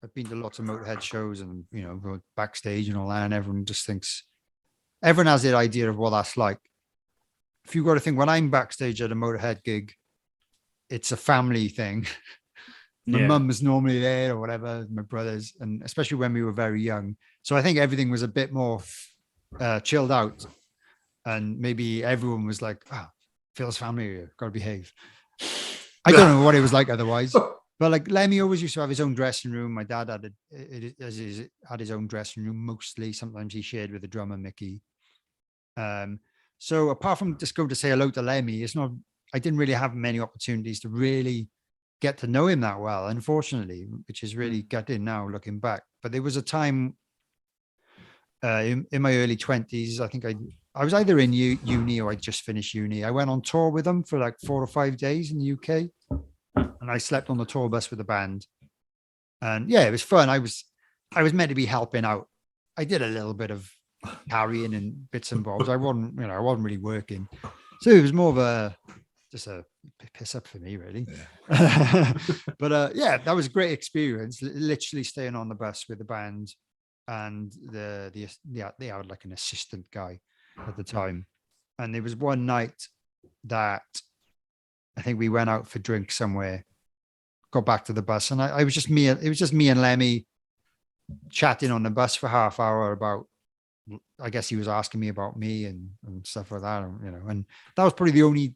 I've been to lots of Motorhead shows and, go backstage and all that, and everyone has their idea of what that's like. If you've got to think, when I'm backstage at a Motorhead gig, it's a family thing. My mum's normally there or whatever, my brothers, and especially when we were very young. So I think everything was a bit more chilled out. And maybe everyone was like, Phil's family here, got to behave. I don't know what it was like otherwise. But like Lemmy always used to have his own dressing room. My dad had his own dressing room mostly. Sometimes he shared with the drummer, Mickey. So apart from just going to say hello to Lemmy, I didn't really have many opportunities to really get to know him that well, unfortunately, which is really gutting now looking back. But there was a time in my early 20s, I think I was either in uni or I just finished uni. I went on tour with them for like 4 or 5 days in the UK, and I slept on the tour bus with the band. And yeah, it was fun. I was meant to be helping out. I did a little bit of carrying and bits and bobs. I wasn't really working. So it was more of just a piss up for me, really. Yeah. But yeah, that was a great experience. Literally staying on the bus with the band, and they had like an assistant guy at the time. And there was one night that I think we went out for drinks somewhere, got back to the bus, and it was just me and Lemmy chatting on the bus for half hour about, I guess he was asking me about me and stuff like that, and that was probably the only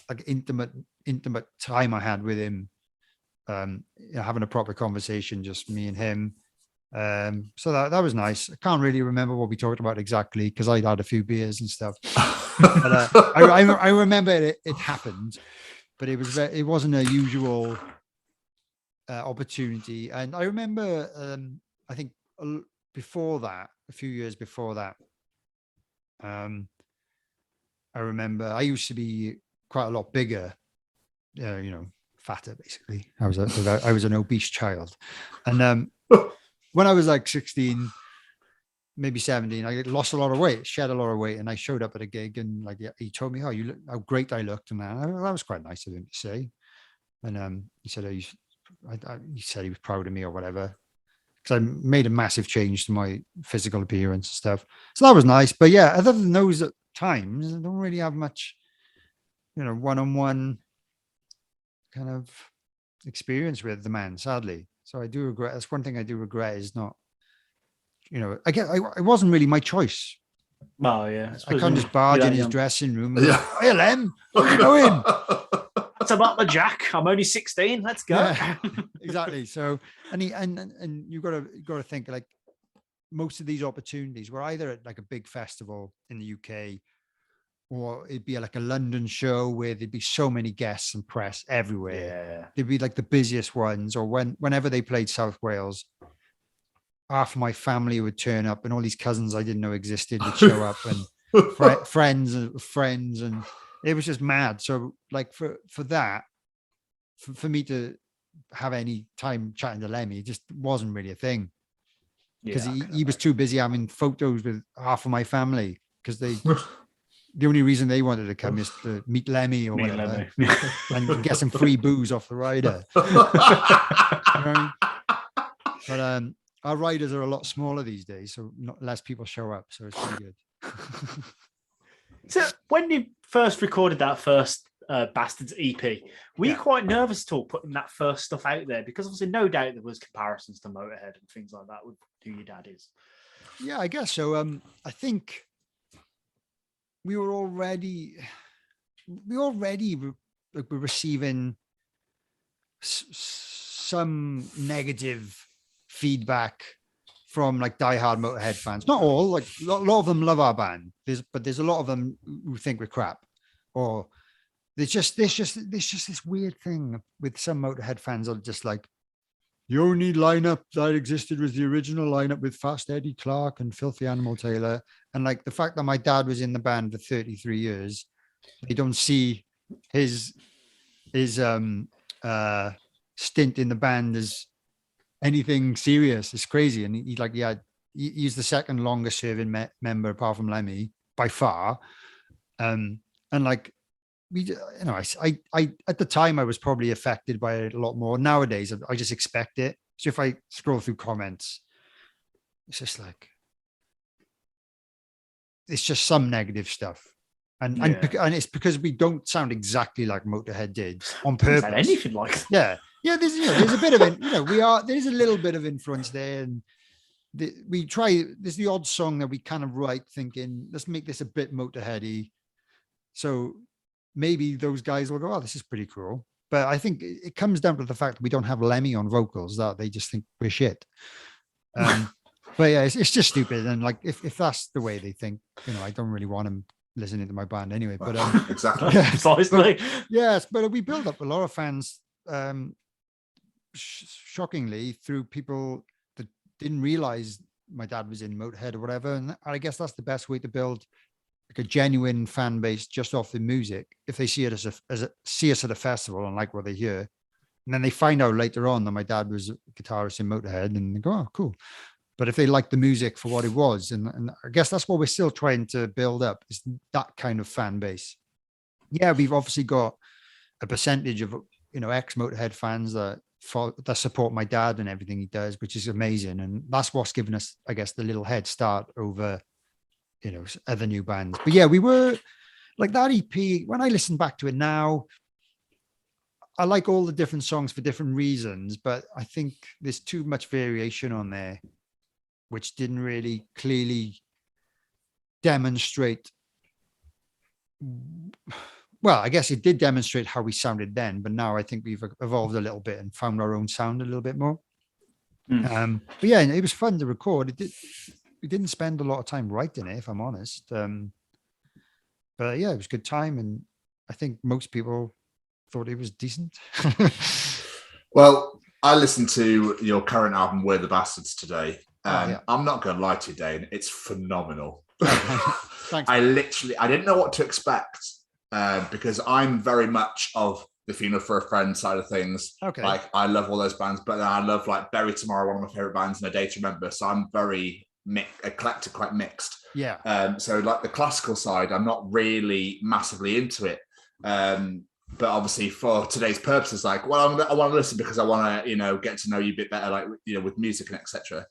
like intimate time I had with him, having a proper conversation, just me and him. So that was nice. I can't really remember what we talked about exactly because I'd had a few beers and stuff. But I remember it happened, but it wasn't a usual opportunity. And I remember, I think before that, a few years before that, I remember I used to be quite a lot bigger, fatter basically. I was an obese child, and when I was like 16, maybe 17, I lost a lot of weight, shed a lot of weight, and I showed up at a gig, and like he told me how great I looked, and that was quite nice of him to say. And he said he said he was proud of me or whatever, because I made a massive change to my physical appearance and stuff. So that was nice. But yeah, other than those times, I don't really have much, one-on-one kind of experience with the man, sadly. So I do regret. That's one thing I do regret is not, it wasn't really my choice. Oh yeah, I can't just barge in his dressing room. And hey, Lem, where you going? That's about the Jack. I'm only 16. Let's go. Yeah, exactly. So, and you got to think, like, most of these opportunities were either at like a big festival in the UK, or it'd be like a London show where there'd be so many guests and press everywhere. Yeah. They'd be like the busiest ones, or whenever they played South Wales, half my family would turn up, and all these cousins I didn't know existed would show up, and friends, and it was just mad. So like for that, for me to have any time chatting to Lemmy, it just wasn't really a thing, because he was too busy having photos with half of my family, because the only reason they wanted to come is to meet Lemmy or whatever, and get some free booze off the rider. But our riders are a lot smaller these days, so less people show up, so it's pretty good. So when you first recorded that first Bastards EP, were you quite nervous at all putting that first stuff out there? Because obviously no doubt there was comparisons to Motorhead and things like that with who your dad is. Yeah, I guess so. I think we were already receiving some negative feedback from like diehard Motorhead fans. Not all, like a lot of them love our band. But there's a lot of them who think we're crap, or there's just this weird thing with some Motorhead fans are just like, the only lineup that existed was the original lineup with Fast Eddie Clarke and Filthy Animal Taylor. And like the fact that my dad was in the band for 33 years, they don't see his stint in the band as anything serious. It's crazy. And he's the second longest serving member apart from Lemmy by far. And like, I at the time I was probably affected by it a lot more. Nowadays, I just expect it. So if I scroll through comments, it's just like, it's just some negative stuff. And it's because we don't sound exactly like Motorhead did on purpose. Anything like that. Yeah. There's a bit of it. There's a little bit of influence there, and there's the odd song that we kind of write thinking, let's make this a bit Motorheady. So maybe those guys will go, oh, this is pretty cool. But I think it comes down to the fact that we don't have Lemmy on vocals, that they just think we're shit. But yeah, it's just stupid. And like, if that's the way they think, I don't really want them listening to my band anyway. But exactly. Yes, but we build up a lot of fans, shockingly, through people that didn't realize my dad was in Motorhead or whatever. And I guess that's the best way to build like a genuine fan base just off the music. If they see it see us at a festival and like what they hear, and then they find out later on that my dad was a guitarist in Motorhead, and they go, oh, cool. But if they like the music for what it was, and I guess that's what we're still trying to build up, is that kind of fan base. Yeah, we've obviously got a percentage of ex Motorhead fans that support my dad and everything he does, which is amazing, and that's what's given us, I guess, the little head start over other new bands. But yeah, we were like that EP. When I listen back to it now, I like all the different songs for different reasons, but I think there's too much variation on there, which didn't really clearly demonstrate. Well, I guess it did demonstrate how we sounded then, but now I think we've evolved a little bit and found our own sound a little bit more. But yeah, it was fun to record. We didn't spend a lot of time writing it, if I'm honest. But yeah, it was a good time, and I think most people thought it was decent. Well, I listened to your current album, We're the Bastards, today. Yeah. I'm not going to lie to you, Dane. It's phenomenal. Thanks. I didn't know what to expect because I'm very much of the Funeral for a Friend side of things. Okay. Like, I love all those bands, but then I love like Bury Tomorrow, one of my favorite bands, and A Day to Remember. So I'm very eclectic, quite mixed. Yeah. So like the classical side, I'm not really massively into it. But obviously for today's purposes, like, well, I want to listen because I want to, get to know you a bit better, like, with music and etc.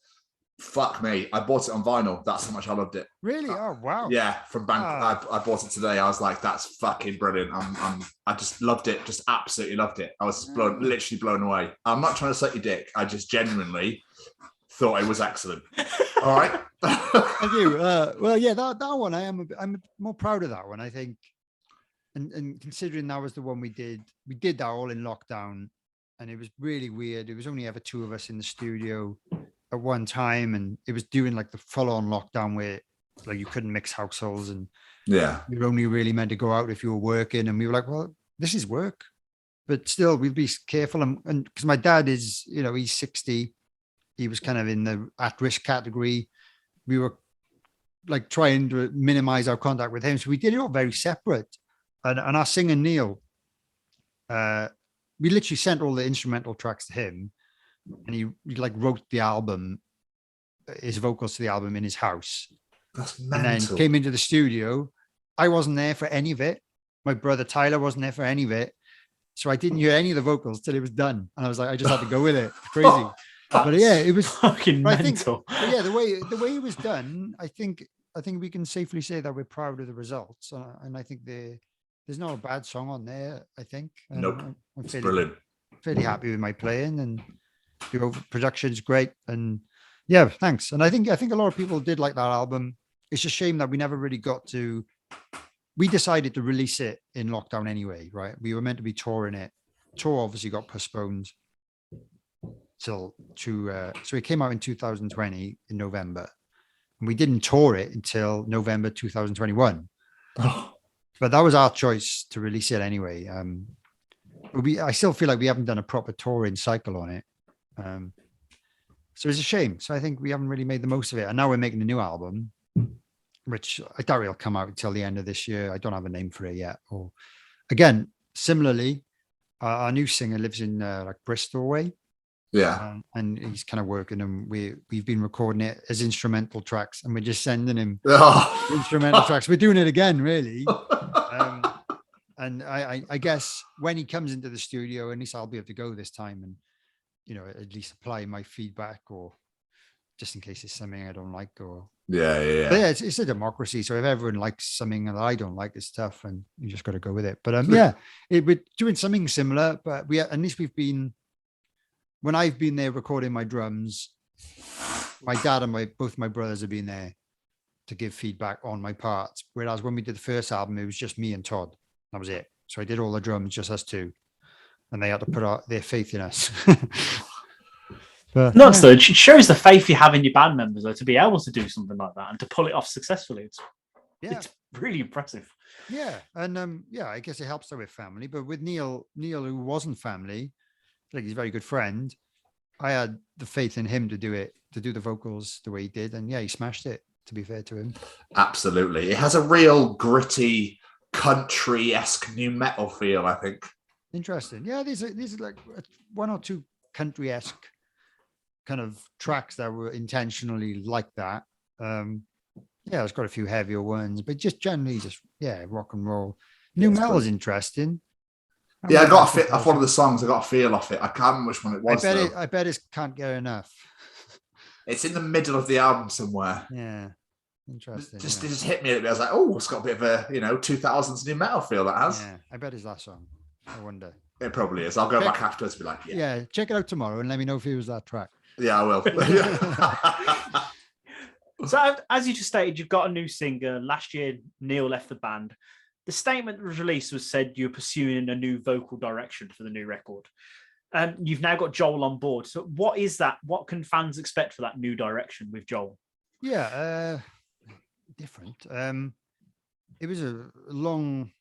Fuck me, I bought it on vinyl. That's how much I loved it. Really? Oh wow. Yeah, from Bangkok. I bought it today. I was like, that's fucking brilliant. I just loved it. Just absolutely loved it. I was literally blown away. I'm not trying to suck your dick. I just genuinely thought it was excellent. All right. Thank you. Well, yeah, that one I'm more proud of that one, I think. And considering that was the one we did that all in lockdown, and it was really weird. It was only ever two of us in the studio at one time, and it was during like the full-on lockdown where like you couldn't mix households, and yeah, you were only really meant to go out if you were working, and we were like, well, this is work, but still we'll be careful, and because my dad is, he's 60, he was kind of in the at-risk category. We were like trying to minimize our contact with him, so we did it all very separate. And our singer Neil, we literally sent all the instrumental tracks to him, and he like wrote the album, his vocals to the album in his house. That's mental. And then came into the studio. I wasn't there for any of it. My brother Tyler wasn't there for any of it, so I didn't hear any of the vocals till it was done. And I was like, I just had to go with it. It's crazy. But yeah, it was fucking mental. Yeah, the way it was done, I think we can safely say that we're proud of the results, and I think there's not a bad song on there, I think. Nope. I'm Brilliant. Fairly happy with my playing, and the production's great. And yeah, thanks. And I think a lot of people did like that album. It's a shame that we never really got to. We decided to release it in lockdown anyway, right? We were meant to be touring it. Tour obviously got postponed. so it came out in 2020 in November, and we didn't tour it until November 2021. But that was our choice to release it anyway. I still feel like we haven't done a proper touring cycle on it. So it's a shame. So I think we haven't really made the most of it. And now we're making a new album, which I doubt it'll come out until the end of this year. I don't have a name for it yet. Or again, similarly, our new singer lives in like Bristol way. Yeah. And he's kind of working, and we've been recording it as instrumental tracks, and we're just sending him instrumental tracks. We're doing it again, really. And I guess when he comes into the studio, at least I'll be able to go this time and, you know, at least apply my feedback, or just in case it's something I don't like, or But yeah, it's a democracy. So if everyone likes something that I don't like, it's tough, and you just got to go with it. But we're doing something similar. But at least when I've been there recording my drums, my dad and both my brothers have been there to give feedback on my parts. Whereas when we did the first album, it was just me and Todd. That was it. So I did all the drums, just us two, and they had to put their faith in us. But Nuts, though. It shows the faith you have in your band members, though, to be able to do something like that and to pull it off successfully. It's really impressive. Yeah, and I guess it helps though with family. But with Neil, who wasn't family, like he's a very good friend, I had the faith in him to do it, to do the vocals the way he did, and he smashed it. To be fair to him, absolutely, it has a real gritty, country-esque new metal feel, I think. Interesting. Yeah, these are like one or two country-esque kind of tracks that were intentionally like that. It's got a few heavier ones, but just generally rock and roll. New metal is interesting. I got a fit off one of the songs. I got a feel off it. I can't remember which one it was. I bet it can't get enough. It's in the middle of the album somewhere. Yeah. Interesting. It just hit me. I was like, oh, it's got a bit of a 2000s new metal feel, that has. Yeah, I bet it's that song. I wonder. It probably is. I'll go back afterwards and be like, yeah, check it out tomorrow and let me know if it was that track. Yeah, I will. So as you just stated, you've got a new singer. Last year, Neil left the band. The statement that was released said you're pursuing a new vocal direction for the new record. You've now got Joel on board. So what is that? What can fans expect for that new direction with Joel? Yeah, different. It was a long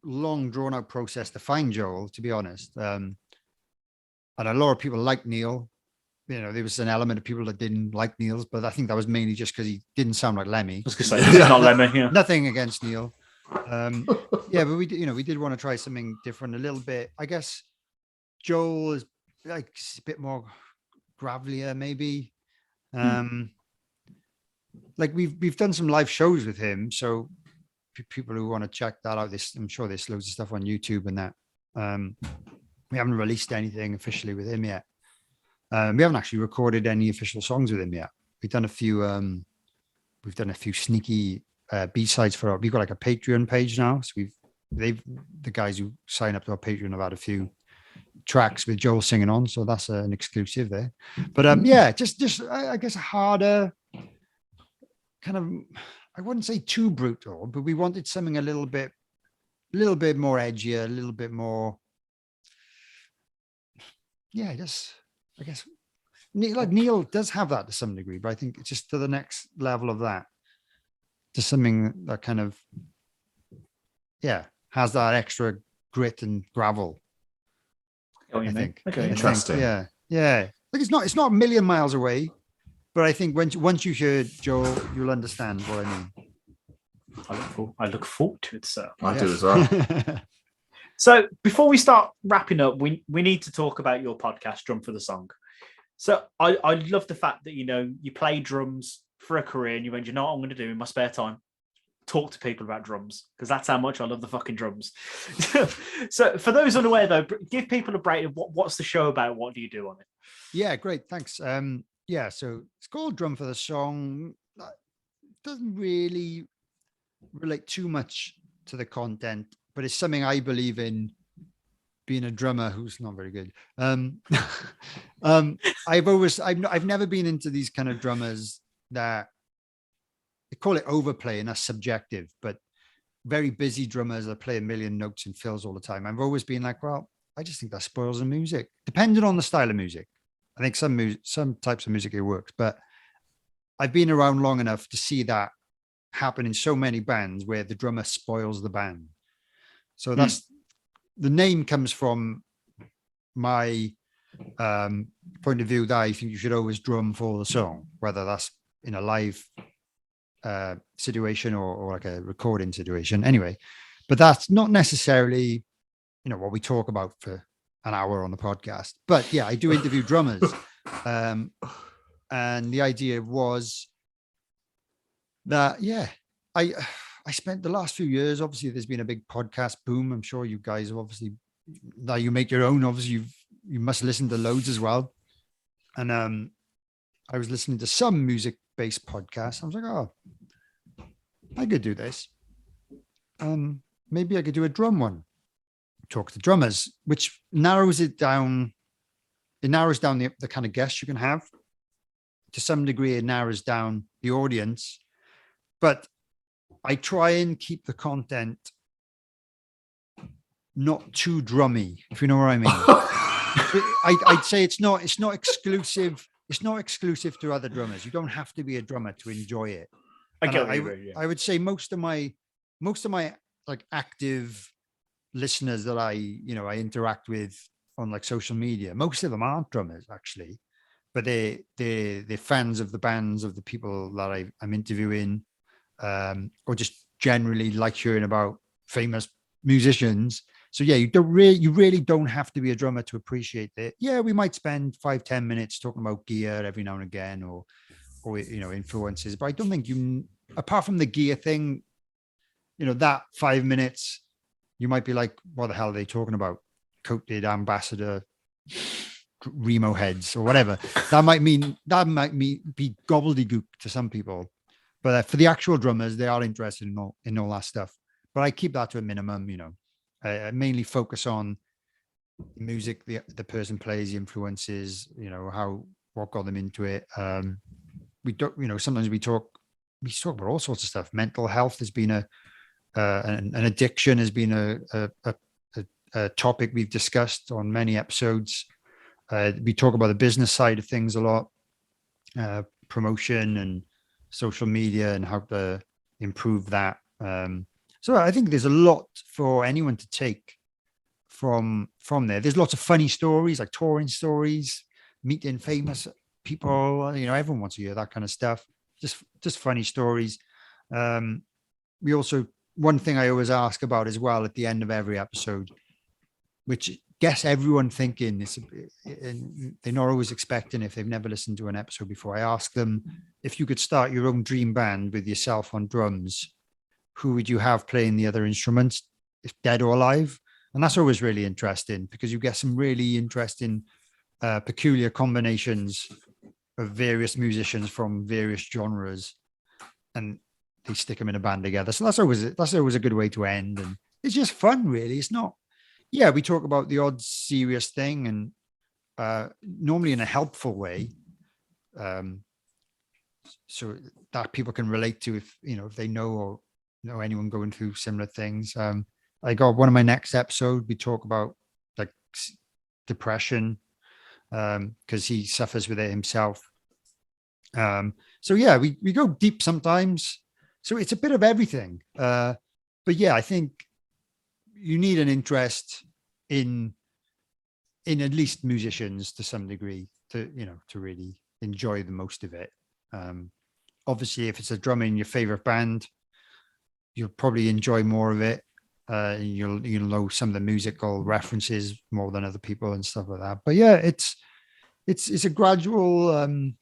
drawn out process to find Joel, to be honest. And a lot of people like Neil. You know, there was an element of people that didn't like Neil's, but I think that was mainly just because he didn't sound like Lemmy. I was going to say, not Lemmy. Yeah. Nothing against Neil. But we did want to try something different a little bit. I guess Joel is like a bit more gravelier, maybe. Like we've done some live shows with him, so people who want to check that out, I'm sure there's loads of stuff on YouTube and that. We haven't released anything officially with him yet. We haven't actually recorded any official songs with him yet. We've done a few sneaky B-sides for we've got like a Patreon page now. So the guys who sign up to our Patreon have had a few tracks with Joel singing on, so that's an exclusive there. But just I guess a harder kind of, I wouldn't say too brutal, but we wanted something a little bit more edgier, a little bit more I guess Neil does have that to some degree, but I think it's just to the next level of that, to something that kind of has that extra grit and gravel. I think. Okay, interesting. Yeah. Like it's not a million miles away, but I think once you hear Joel, you'll understand what I mean. I look forward to it, sir. I do as well. So before we start wrapping up, we need to talk about your podcast, Drum for the Song. So I love the fact that, you play drums for a career and you went, you know what I'm going to do in my spare time? Talk to people about drums, because that's how much I love the fucking drums. So for those unaware, though, give people a break of what's the show about? What do you do on it? Yeah, great. Thanks. So it's called Drum for the Song. It doesn't really relate too much to the content, but it's something I believe in, being a drummer who's not very good. I've never been into these kind of drummers that they call it overplay, and that's subjective, but very busy drummers that play a million notes and fills all the time. I've always been like, well, I just think that spoils the music, depending on the style of music. I think some types of music it works, but I've been around long enough to see that happen in so many bands where the drummer spoils the band. So that's the name comes from my point of view that I think you should always drum for the song, whether that's in a live situation or like a recording situation. Anyway, but that's not necessarily, what we talk about for an hour on the podcast. But yeah, I do interview drummers. And the idea was that, I spent the last few years, obviously there's been a big podcast boom. I'm sure you guys have obviously, now you make your own, obviously you must listen to loads as well. And I was listening to some music-based podcasts. I was like, oh, I could do this. Maybe I could do a drum one. Talk to drummers, which narrows it down. It narrows down the kind of guests you can have. To some degree, it narrows down the audience. But I try and keep the content not too drummy, if you know what I mean. I'd say it's not exclusive. It's not exclusive to other drummers. You don't have to be a drummer to enjoy it. I would say most of my like active listeners that I interact with on like social media, most of them aren't drummers actually, but they're fans of the bands of the people that I'm interviewing, or just generally like hearing about famous musicians. So yeah, you really don't have to be a drummer to appreciate it. Yeah, we might spend 5-10 minutes talking about gear every now and again, or influences, but I don't think apart from the gear thing, that 5 minutes, you might be like, what the hell are they talking about? Coated Ambassador Remo heads or whatever. That might be gobbledygook to some people, but for the actual drummers, they are interested in all that stuff. But I keep that to a minimum. I mainly focus on music, the person plays, the influences, what got them into it. We don't, sometimes we talk about all sorts of stuff. Mental health has been an addiction has been a topic we've discussed on many episodes. We talk about the business side of things a lot, promotion and social media and how to improve that. So I think there's a lot for anyone to take from there. There's lots of funny stories, like touring stories, meeting famous people. Everyone wants to hear that kind of stuff. Just funny stories. We also, one thing I always ask about as well at the end of every episode, which gets everyone thinking, and they're not always expecting if they've never listened to an episode before. I ask them, if you could start your own dream band with yourself on drums, who would you have playing the other instruments, if dead or alive? And that's always really interesting because you get some really interesting, peculiar combinations of various musicians from various genres, and they stick them in a band together. So that's always a good way to end. And it's just fun, really. It's not, we talk about the odd serious thing, and normally in a helpful way, so that people can relate to if they know or know anyone going through similar things. I got one of my next episode, we talk about like depression, because he suffers with it himself. So yeah, we go deep sometimes. So it's a bit of everything. But yeah, I think you need an interest in at least musicians to some degree to really enjoy the most of it. Obviously, if it's a drummer in your favorite band, you'll probably enjoy more of it. You'll know some of the musical references more than other people and stuff like that. But yeah, it's a gradual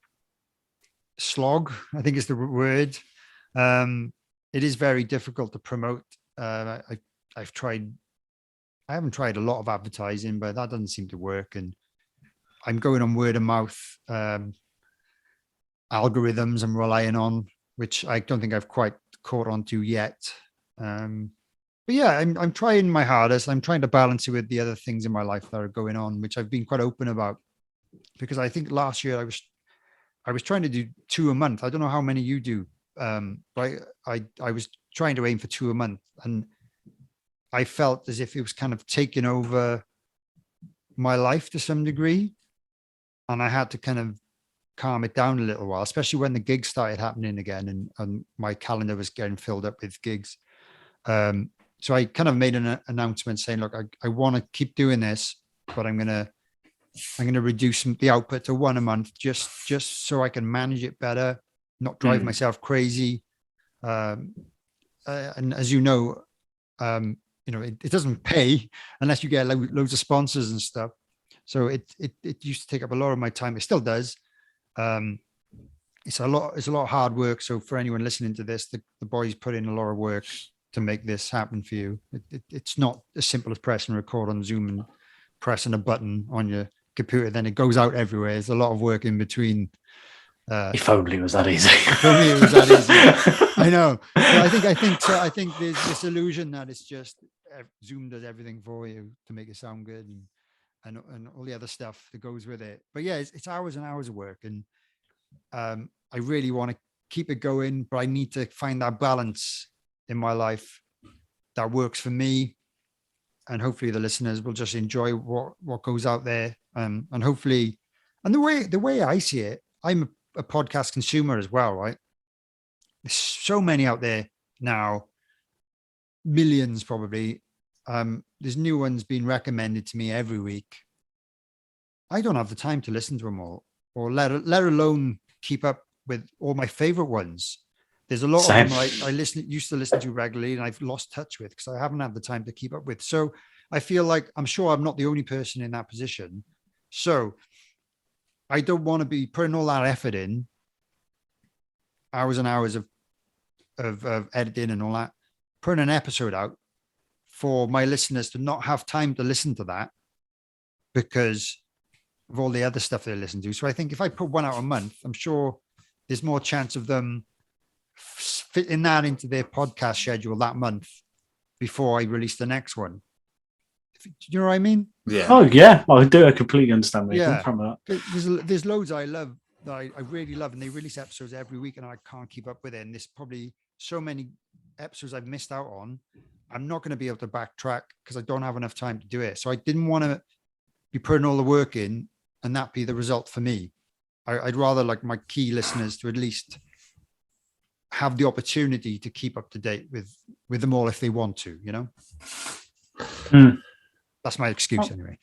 slog, I think is the word. It is very difficult to promote. I haven't tried a lot of advertising, but that doesn't seem to work. And I'm going on word of mouth algorithms I'm relying on, which I don't think I've quite caught on to yet. But yeah, I'm trying my hardest. I'm trying to balance it with the other things in my life that are going on, which I've been quite open about, because I think last year I was trying to do 2 a month. I don't know how many you do, but I was trying to aim for 2 a month, and I felt as if it was kind of taking over my life to some degree. and I had to kind of calm it down a little while, especially when the gigs started happening again, and my calendar was getting filled up with gigs. So I kind of made an announcement saying, look, I want to keep doing this, but I'm gonna reduce the output to 1 a month, just so I can manage it better, not drive myself crazy. And as you know, it doesn't pay unless you get loads of sponsors and stuff. So it used to take up a lot of my time. It still does. It's a lot of hard work. So for anyone listening to this, the boys put in a lot of work to make this happen for you. It's not as simple as pressing record on Zoom and pressing a button on your computer, then it goes out everywhere. There's a lot of work in between. If only it was that easy. If only it was that easy. I know. So I think there's this illusion that it's just Zoom does everything for you to make it sound good, and all the other stuff that goes with it. But yeah, it's hours and hours of work, and I really want to keep it going, but I need to find that balance in my life that works for me, and hopefully the listeners will just enjoy what goes out there, and hopefully, and the way I see it, I'm a podcast consumer as well, right? There's so many out there now, millions probably. There's new ones being recommended to me every week. I don't have the time to listen to them all, or let alone keep up with all my favorite ones. There's a lot of them I used to listen to regularly, and I've lost touch with because I haven't had the time to keep up with. So I feel like, I'm sure I'm not the only person in that position. So I don't want to be putting all that effort in, hours and hours of editing and all that, putting an episode out for my listeners to not have time to listen to that because of all the other stuff they listen to. So I think if I put one out a month, I'm sure there's more chance of them fitting that into their podcast schedule that month before I release the next one. Do you know what I mean? Yeah. Oh yeah, I do. I completely understand where you're coming from that. There's loads I love that I really love, and they release episodes every week, and I can't keep up with it. And there's probably so many episodes I've missed out on. I'm not going to be able to backtrack because I don't have enough time to do it. So I didn't want to be putting all the work in and that be the result for me. I'd rather like my key listeners to at least have the opportunity to keep up to date with them all if they want to, you know? That's my excuse anyway.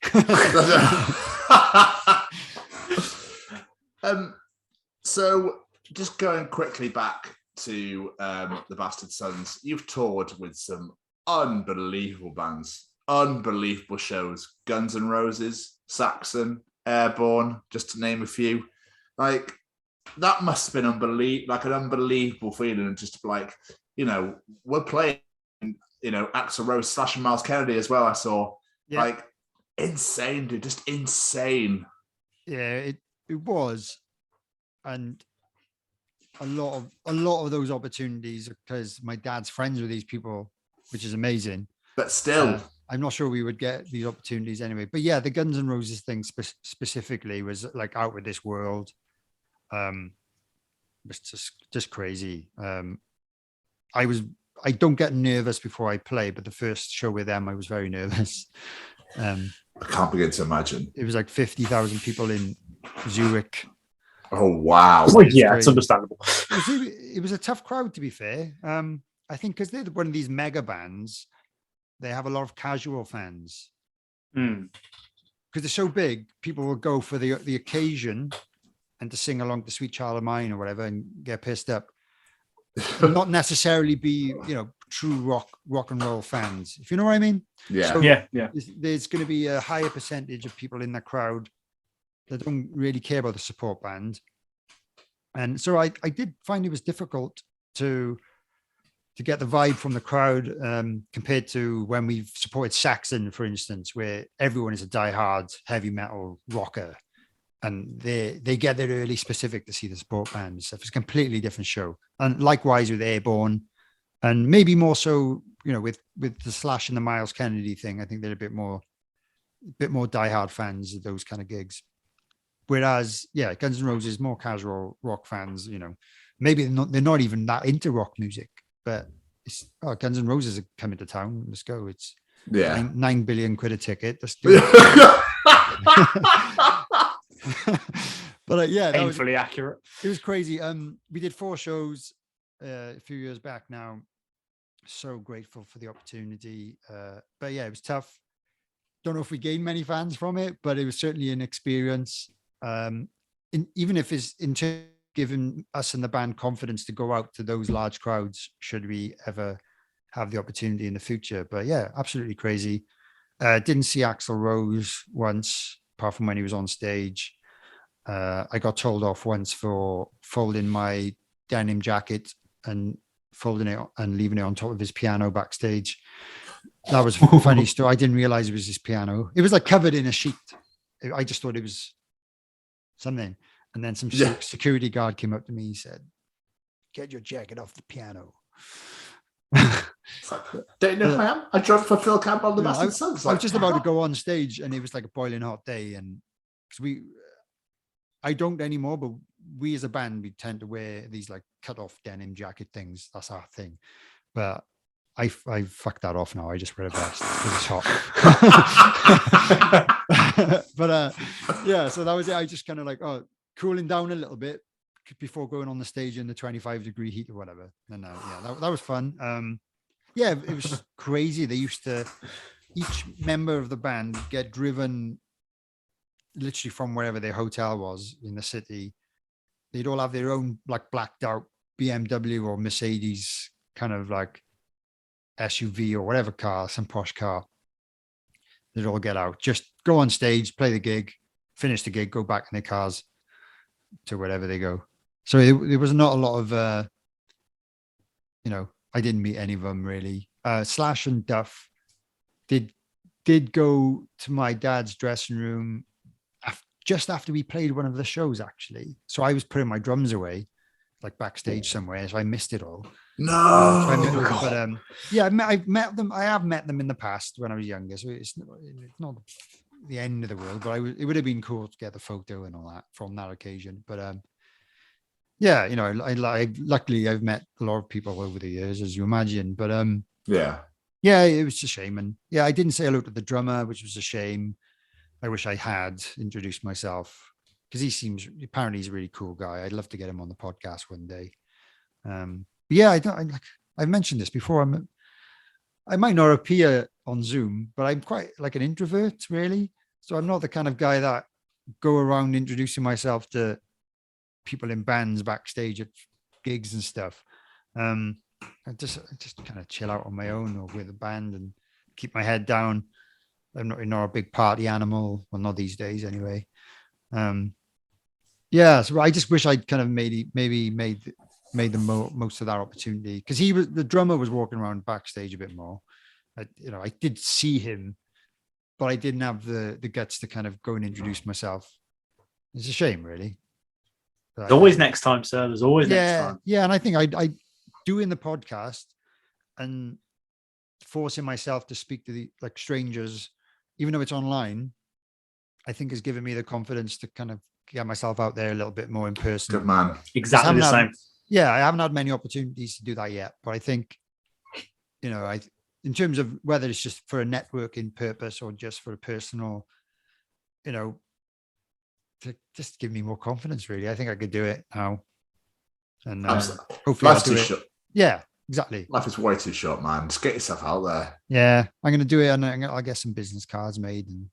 So just going quickly back to the Bastard Sons, you've toured with some unbelievable bands, unbelievable shows, Guns N' Roses, Saxon, Airborne, just to name a few. Like, that must have been an unbelievable feeling, and just like, we're playing, Axl Rose / Miles Kennedy as well. I saw, like, insane, dude, just insane. Yeah, it was, and a lot of those opportunities because my dad's friends with these people, which is amazing. But still, I'm not sure we would get these opportunities anyway. But yeah, the Guns N' Roses thing specifically was like out with this world. It was just crazy. I don't get nervous before I play, but the first show with them, I was very nervous. I can't begin to imagine. It was like 50,000 people in Zurich. Oh, wow. Well, yeah, it's understandable. It was a tough crowd, to be fair. I think because they're one of these mega bands, they have a lot of casual fans. Because they're so big, people will go for the occasion and to sing along to Sweet Child of Mine or whatever and get pissed up. Not necessarily be, true rock and roll fans, if you know what I mean. Yeah. So yeah. There's going to be a higher percentage of people in that crowd that don't really care about the support band. And so I did find it was difficult to get the vibe from the crowd compared to when we've supported Saxon, for instance, where everyone is a diehard heavy metal rocker. And they get there early specific to see the support band and stuff. It's a completely different show. And likewise with Airborne, and maybe more so, with the Slash and the Miles Kennedy thing. I think they're a bit more diehard fans of those kind of gigs. Whereas, Guns N' Roses, more casual rock fans, maybe they're not even that into rock music, but Guns N' Roses are coming to town. Let's go. It's 9 billion quid a ticket. Let's do it. But yeah, painfully accurate. It was crazy. We did 4 shows a few years back now. So grateful for the opportunity. But yeah, it was tough. Don't know if we gained many fans from it, but it was certainly an experience. Even if it's in turn giving us and the band confidence to go out to those large crowds, should we ever have the opportunity in the future. But yeah, absolutely crazy. Didn't see Axl Rose once, apart from when he was on stage. I got told off once for folding my denim jacket and folding it and leaving it on top of his piano backstage. That was a funny story. I didn't realize it was his piano. It was like covered in a sheet. I just thought it was something. And then some security guard came up to me. He said, "Get your jacket off the piano." Don't know who I am. I drove for Phil Campbell of the Bastard Sons. I was just about to go on stage, and it was like a boiling hot day. And because I don't anymore, but we as a band, we tend to wear these like cut off denim jacket things. That's our thing. But I fucked that off now. I just wear a vest because it's hot. But yeah, so that was it. I just kind of like, cooling down a little bit before going on the stage in the 25-degree heat or whatever. And yeah, that was fun. Yeah, it was crazy. They used to, each member of the band get driven literally from wherever their hotel was in the city. They'd all have their own like blacked out BMW or Mercedes kind of like SUV or whatever car, some posh car. They'd all get out, just go on stage, play the gig, finish the gig, go back in their cars to wherever they go. So there was not a lot of, I didn't meet any of them really. Slash and Duff did go to my dad's dressing room just after we played one of the shows, actually. So I was putting my drums away, like backstage somewhere, so I missed it all. No. But yeah, I've met them. I have met them in the past when I was younger, so it's not the end of the world. But it would have been cool to get the photo and all that from that occasion. But yeah, luckily I've met a lot of people over the years, as you imagine. But yeah, it was a shame. And yeah, I didn't say hello to the drummer, which was a shame. I wish I had introduced myself because apparently he's a really cool guy. I'd love to get him on the podcast one day. But yeah, I've mentioned this before. I might not appear on Zoom, but I'm quite like an introvert, really. So I'm not the kind of guy that go around introducing myself to people in bands backstage at gigs and stuff. I just kind of chill out on my own or with a band and keep my head down. I'm not a big party animal. Well, not these days anyway. Yeah, so I just wish I'd kind of maybe made the most of that opportunity, because the drummer was walking around backstage a bit more. I did see him, but I didn't have the guts to kind of go and introduce myself. It's a shame, really. But, there's always next time, sir. There's always next time. Yeah, and I think I doing the podcast and forcing myself to speak to the strangers, even though it's online, I think has given me the confidence to kind of get myself out there a little bit more in person. Good man. Exactly the same. Yeah, I haven't had many opportunities to do that yet, but I think, in terms of whether it's just for a networking purpose or just for a personal, to just give me more confidence, really. I think I could do it now. And hopefully I'll do it. Short. Yeah, exactly. Life is way too short, man. Just get yourself out there. Yeah, I'm going to do it, and I'll get some business cards made and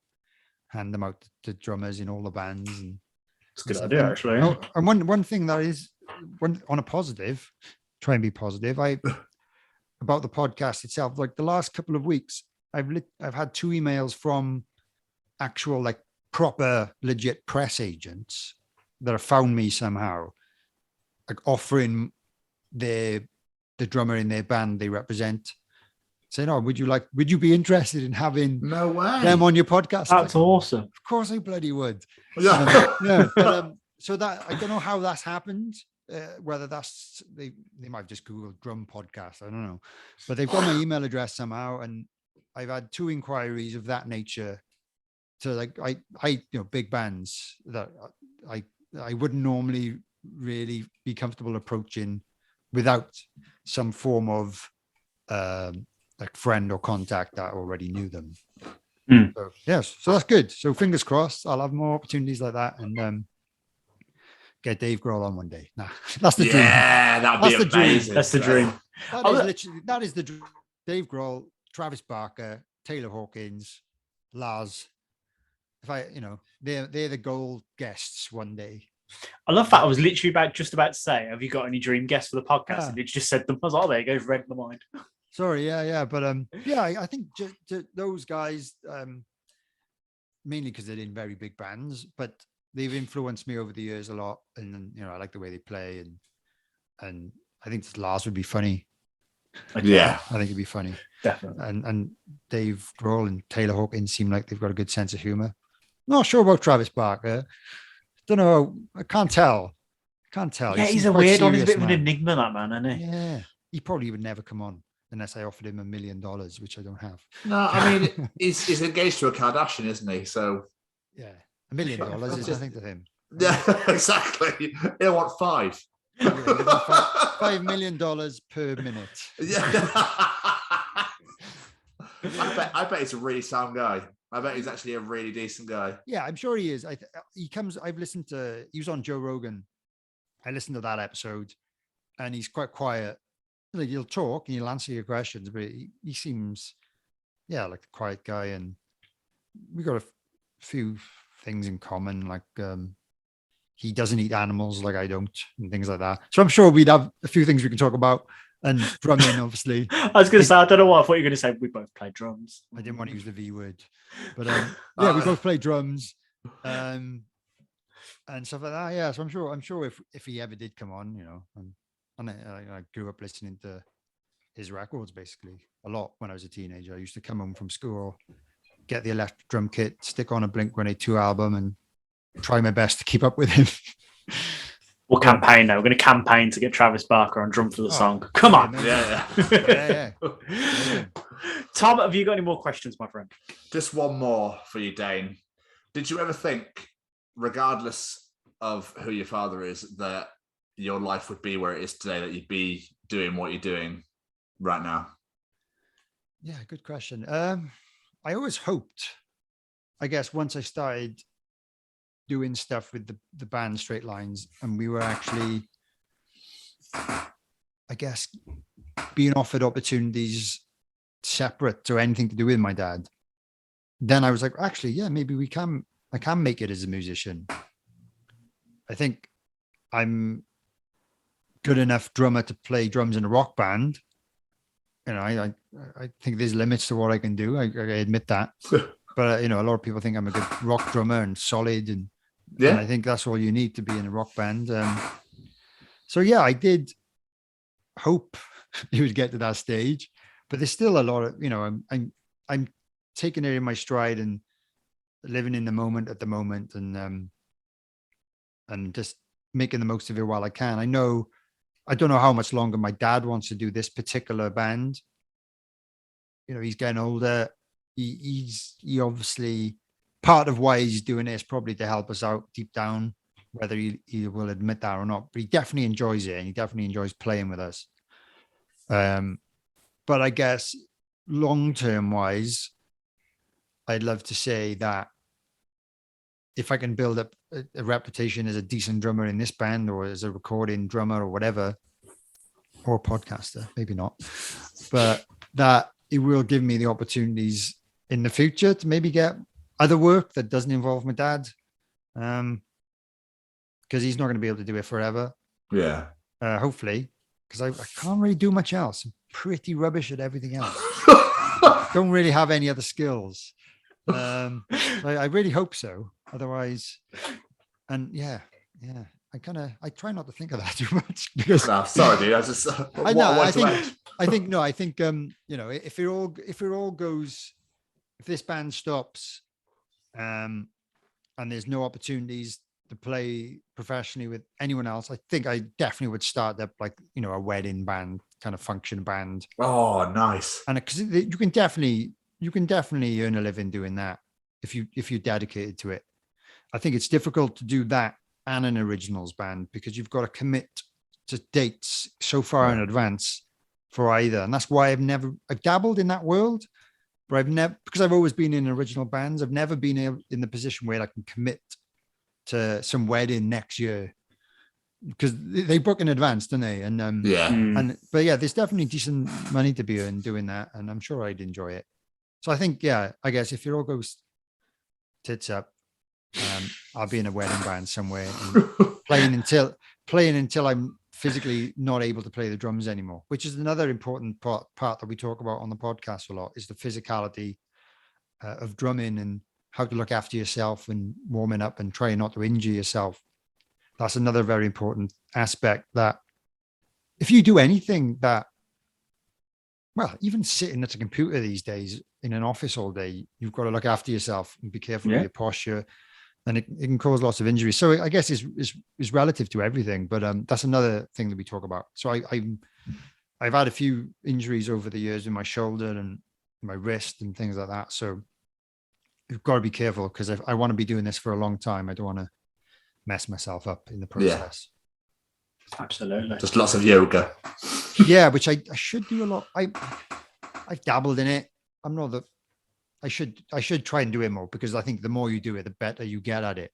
hand them out to drummers in all the bands. And it's a good idea, actually. And one thing that is, on a positive, try and be positive, about the podcast itself, like the last couple of weeks, I've had 2 emails from actual like proper legit press agents that have found me somehow, like offering the drummer in their band they represent, saying, "Oh, would you be interested in having them on your podcast?" That's awesome. Of course I bloody would. Yeah. But, so that I don't know how that's happened. Whether that's they might have just Googled drum podcast, I don't know, but they've got my email address somehow, and I've had 2 inquiries of that nature to like I big bands that I wouldn't normally really be comfortable approaching without some form of like friend or contact that already knew them. So yes, so that's good. So fingers crossed, I'll have more opportunities like that, and get Dave Grohl on one day. Nah, that's the dream. Yeah, that'd be amazing. That's the dream. That is the dream. Dave Grohl, Travis Barker, Taylor Hawkins, Lars. If I, they're the gold guests one day. I love that. I was literally just about to say, have you got any dream guests for the podcast? And you just said them. I was like, oh, there you go, read my mind. Sorry, yeah, but I think those guys, mainly because they're in very big bands, but they've influenced me over the years a lot, and I like the way they play, and I think Lars would be funny. Yeah, I think it'd be funny, definitely. And Dave Grohl and Taylor Hawkins seem like they've got a good sense of humor. Not sure about Travis Barker. Don't know. I can't tell. Yeah, he's a weird one. He's a bit of an enigma, that man, isn't he? Yeah, he probably would never come on unless I offered him $1 million, which I don't have. No, I mean, he's engaged to a Kardashian, isn't he? So yeah, $1 million is nothing to him. Yeah, exactly. He'll want 5. Yeah, $5 million per minute. Yeah. I bet he's a really sound guy. I bet he's actually a really decent guy. Yeah, I'm sure he is. He was on Joe Rogan. I listened to that episode, and he's quite quiet. Like, he'll talk and he'll answer your questions, but he seems, like a quiet guy. And we got a few things in common, like he doesn't eat animals like I don't, and things like that. So I'm sure we'd have a few things we can talk about. And drumming, obviously. I was going to say, I don't know what I thought you were going to say. We both play drums. I didn't want to use the V word, but yeah, we both play drums, and stuff like that. Yeah, so I'm sure if he ever did come on, and I grew up listening to his records basically a lot when I was a teenager. I used to come home from school, get the electric drum kit, stick on a Blink-182 album, and try my best to keep up with him. We'll campaign now. We're going to campaign to get Travis Barker on drum for the song. Come on. Yeah. Tom, have you got any more questions, my friend? Just one more for you, Dane. Did you ever think, regardless of who your father is, that your life would be where it is today, that you'd be doing what you're doing right now? Yeah, good question. I always hoped, I guess, once I started doing stuff with the band Straight Lines, and we were actually, I guess, being offered opportunities separate to anything to do with my dad, then I was like, actually, yeah, maybe I can make it as a musician. I think I'm good enough drummer to play drums in a rock band. I think there's limits to what I can do. I admit that. But a lot of people think I'm a good rock drummer and solid, and I think that's all you need to be in a rock band. So yeah, I did hope he would get to that stage, but there's still a lot of, I'm taking it in my stride and living in the moment at the moment, and just making the most of it while I can. I don't know how much longer my dad wants to do this particular band. He's getting older. He obviously, part of why he's doing it is probably to help us out deep down, whether he will admit that or not. But he definitely enjoys it, and he definitely enjoys playing with us. But I guess long-term wise, I'd love to say that if I can build up a reputation as a decent drummer in this band, or as a recording drummer or whatever, or podcaster, maybe not, but that it will give me the opportunities in the future to maybe get other work that doesn't involve my dad, because he's not going to be able to do it forever. Yeah. Hopefully, because I can't really do much else. I'm pretty rubbish at everything else. Don't really have any other skills. I really hope so. Otherwise, and yeah. I try not to think of that too much, because no, sorry, dude. I think if this band stops, and there's no opportunities to play professionally with anyone else, I think I definitely would start up like a wedding band, kind of function band. Oh, nice. And because you can definitely earn a living doing that if you're dedicated to it. I think it's difficult to do that and an originals band, because you've got to commit to dates so far in advance for either. And that's why I've dabbled in that world, but I've never, because I've always been in original bands, I've never been in the position where I can commit to some wedding next year, because they book in advance, don't they? And but yeah, there's definitely decent money to be earned doing that, and I'm sure I'd enjoy it. So I think, yeah, I guess if it all goes tits up, I'll be in a wedding band somewhere and playing until I'm physically not able to play the drums anymore, which is another important part that we talk about on the podcast a lot, is the physicality of drumming and how to look after yourself and warming up and trying not to injure yourself. That's another very important aspect, that if you do anything that, well, even sitting at a computer these days in an office all day, you've got to look after yourself and be careful with your posture, and it can cause lots of injuries. So I guess is relative to everything, but that's another thing that we talk about. So I've had a few injuries over the years in my shoulder and my wrist and things like that. So you've got to be careful, because I want to be doing this for a long time. I don't want to mess myself up in the process. Absolutely. Just lots of yoga. Yeah, which I should do a lot. I've dabbled in it. I'm not that I should try and do it more, because I think the more you do it, the better you get at it,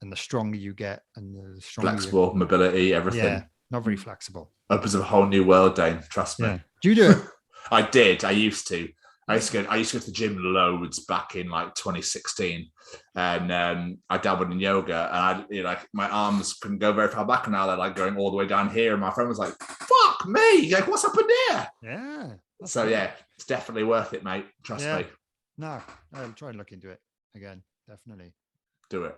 and the stronger you get, and the stronger flexible, mobility, everything. Yeah, not very flexible. Opens up a whole new world, Dane. Trust me. Yeah. Do you do it? I did. I used to. I used to go to the gym loads back in like 2016, and I dabbled in yoga, and like my arms couldn't go very far back, and now they're like going all the way down here. And my friend was like, "Fuck me! Like, what's up in there?" Yeah. So cool. Yeah, it's definitely worth it, mate. Trust me. No, I'll try and look into it again. Definitely. Do it.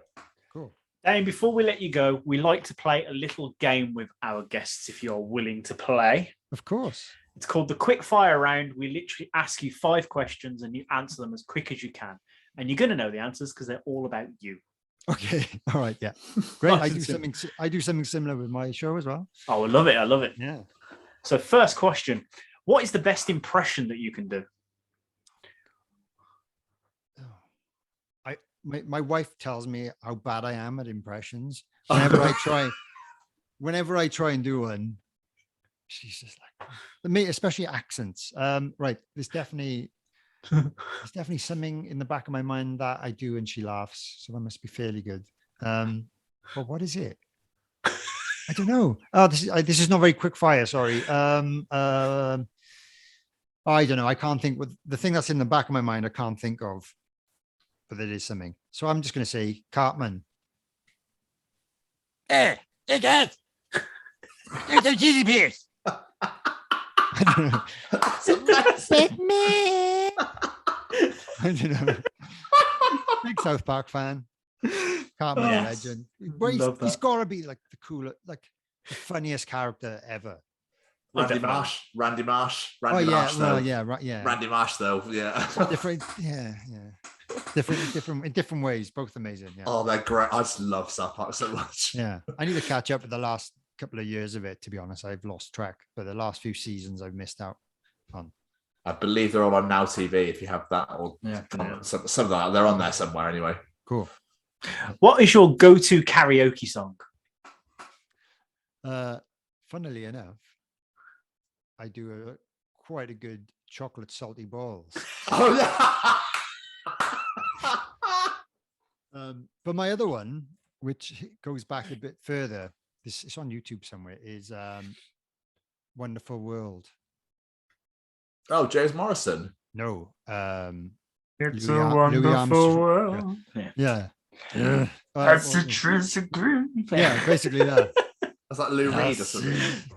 Cool. Dane, before we let you go, we like to play a little game with our guests, if you're willing to play. Of course. It's called the quick fire round. We literally ask you 5 questions and you answer them as quick as you can. And you're going to know the answers because they're all about you. Okay. All right. Yeah. Great. I do something similar with my show as well. Oh, I love it. I love it. Yeah. So first question, what is the best impression that you can do? My wife tells me how bad I am at impressions. Whenever I try and do one, she's just like, me, especially accents. Right. There's definitely something in the back of my mind that I do and she laughs. So that must be fairly good. But what is it? I don't know. Oh, this is not very quick fire. Sorry. I don't know. I can't think with the thing that's in the back of my mind. I can't think of, but it is something. So I'm just going to say Cartman. Hey, guys. There's some cheesy pears. Batman. I don't know. Big South Park fan. Cartman, yes. Legend. He's got to be like the coolest, like the funniest character ever. Randy Marsh. Randy Marsh, though. Randy Marsh, though. Yeah. Different. Yeah. Different in different ways. Both amazing. Yeah. Oh, they're great. I just love South Park so much. Yeah. I need to catch up with the last couple of years of it. To be honest, I've lost track. But the last few seasons, I've missed out on. I believe they're all on Now TV. If you have that, or some of that, they're on there somewhere anyway. Cool. What is your go-to karaoke song? Funnily enough, I do quite a good chocolate salty balls. Oh yeah. But my other one, which goes back a bit further, it's on YouTube somewhere, is Wonderful World. Oh, James Morrison. No. It's a wonderful world. Yeah. That's the trees of green. Yeah, basically that. That's like Lou Reed or something.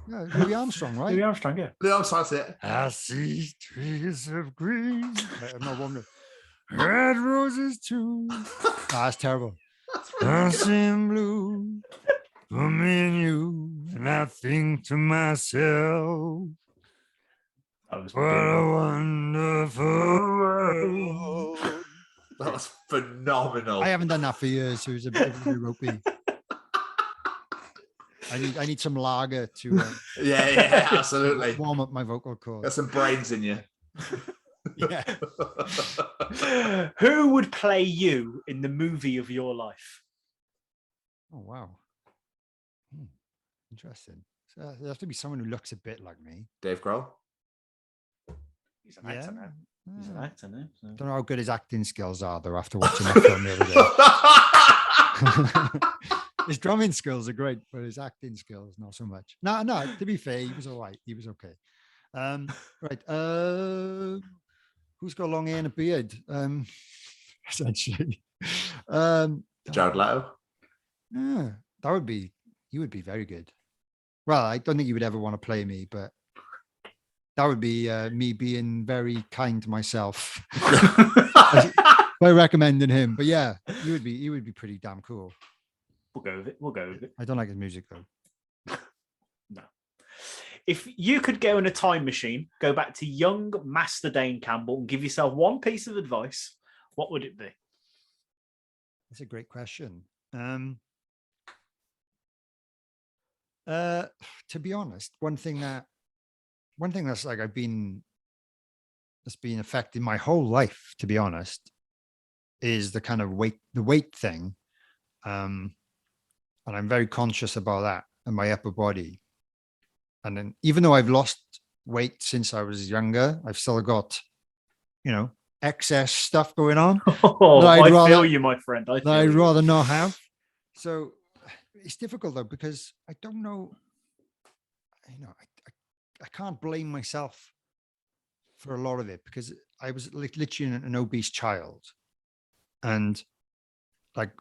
Yeah, Louis Armstrong, right? Louis Armstrong, yeah. Louis Armstrong's it. I see trees of green. I'm not wondering. Red roses too. That's terrible. That's in blue for me and you. And I think to myself, what a wonderful world. That was phenomenal. I haven't done that for years, so it was a bit ropey. I need some lager to yeah, absolutely warm up my vocal cords. Got some brains in you. Yeah. Who would play you in the movie of your life? Oh wow. Interesting. So there has to be someone who looks a bit like me. Dave Grohl. He's an actor now. He's an actor now. So. Don't know how good his acting skills are though. After watching that film the other day, his drumming skills are great, but his acting skills not so much. No. To be fair, he was all right. He was okay. Right. Who's got long hair and a beard? Essentially, Jared Leto. Yeah, he would be very good. Well, I don't think you would ever want to play me, but that would be me being very kind to myself by recommending him. But yeah, he would be pretty damn cool. We'll go with it. I don't like his music though. No. If you could go in a time machine, go back to young Master Dane Campbell and give yourself one piece of advice, what would it be? That's a great question. To be honest, one thing that's like that's been affecting my whole life, to be honest, is the kind of weight thing. And I'm very conscious about that and my upper body. And then even though I've lost weight since I was younger, I've still got, excess stuff going on. Oh, I feel you, my friend. I'd rather not have. So it's difficult though, because I don't know, I can't blame myself for a lot of it, because I was literally an obese child, and like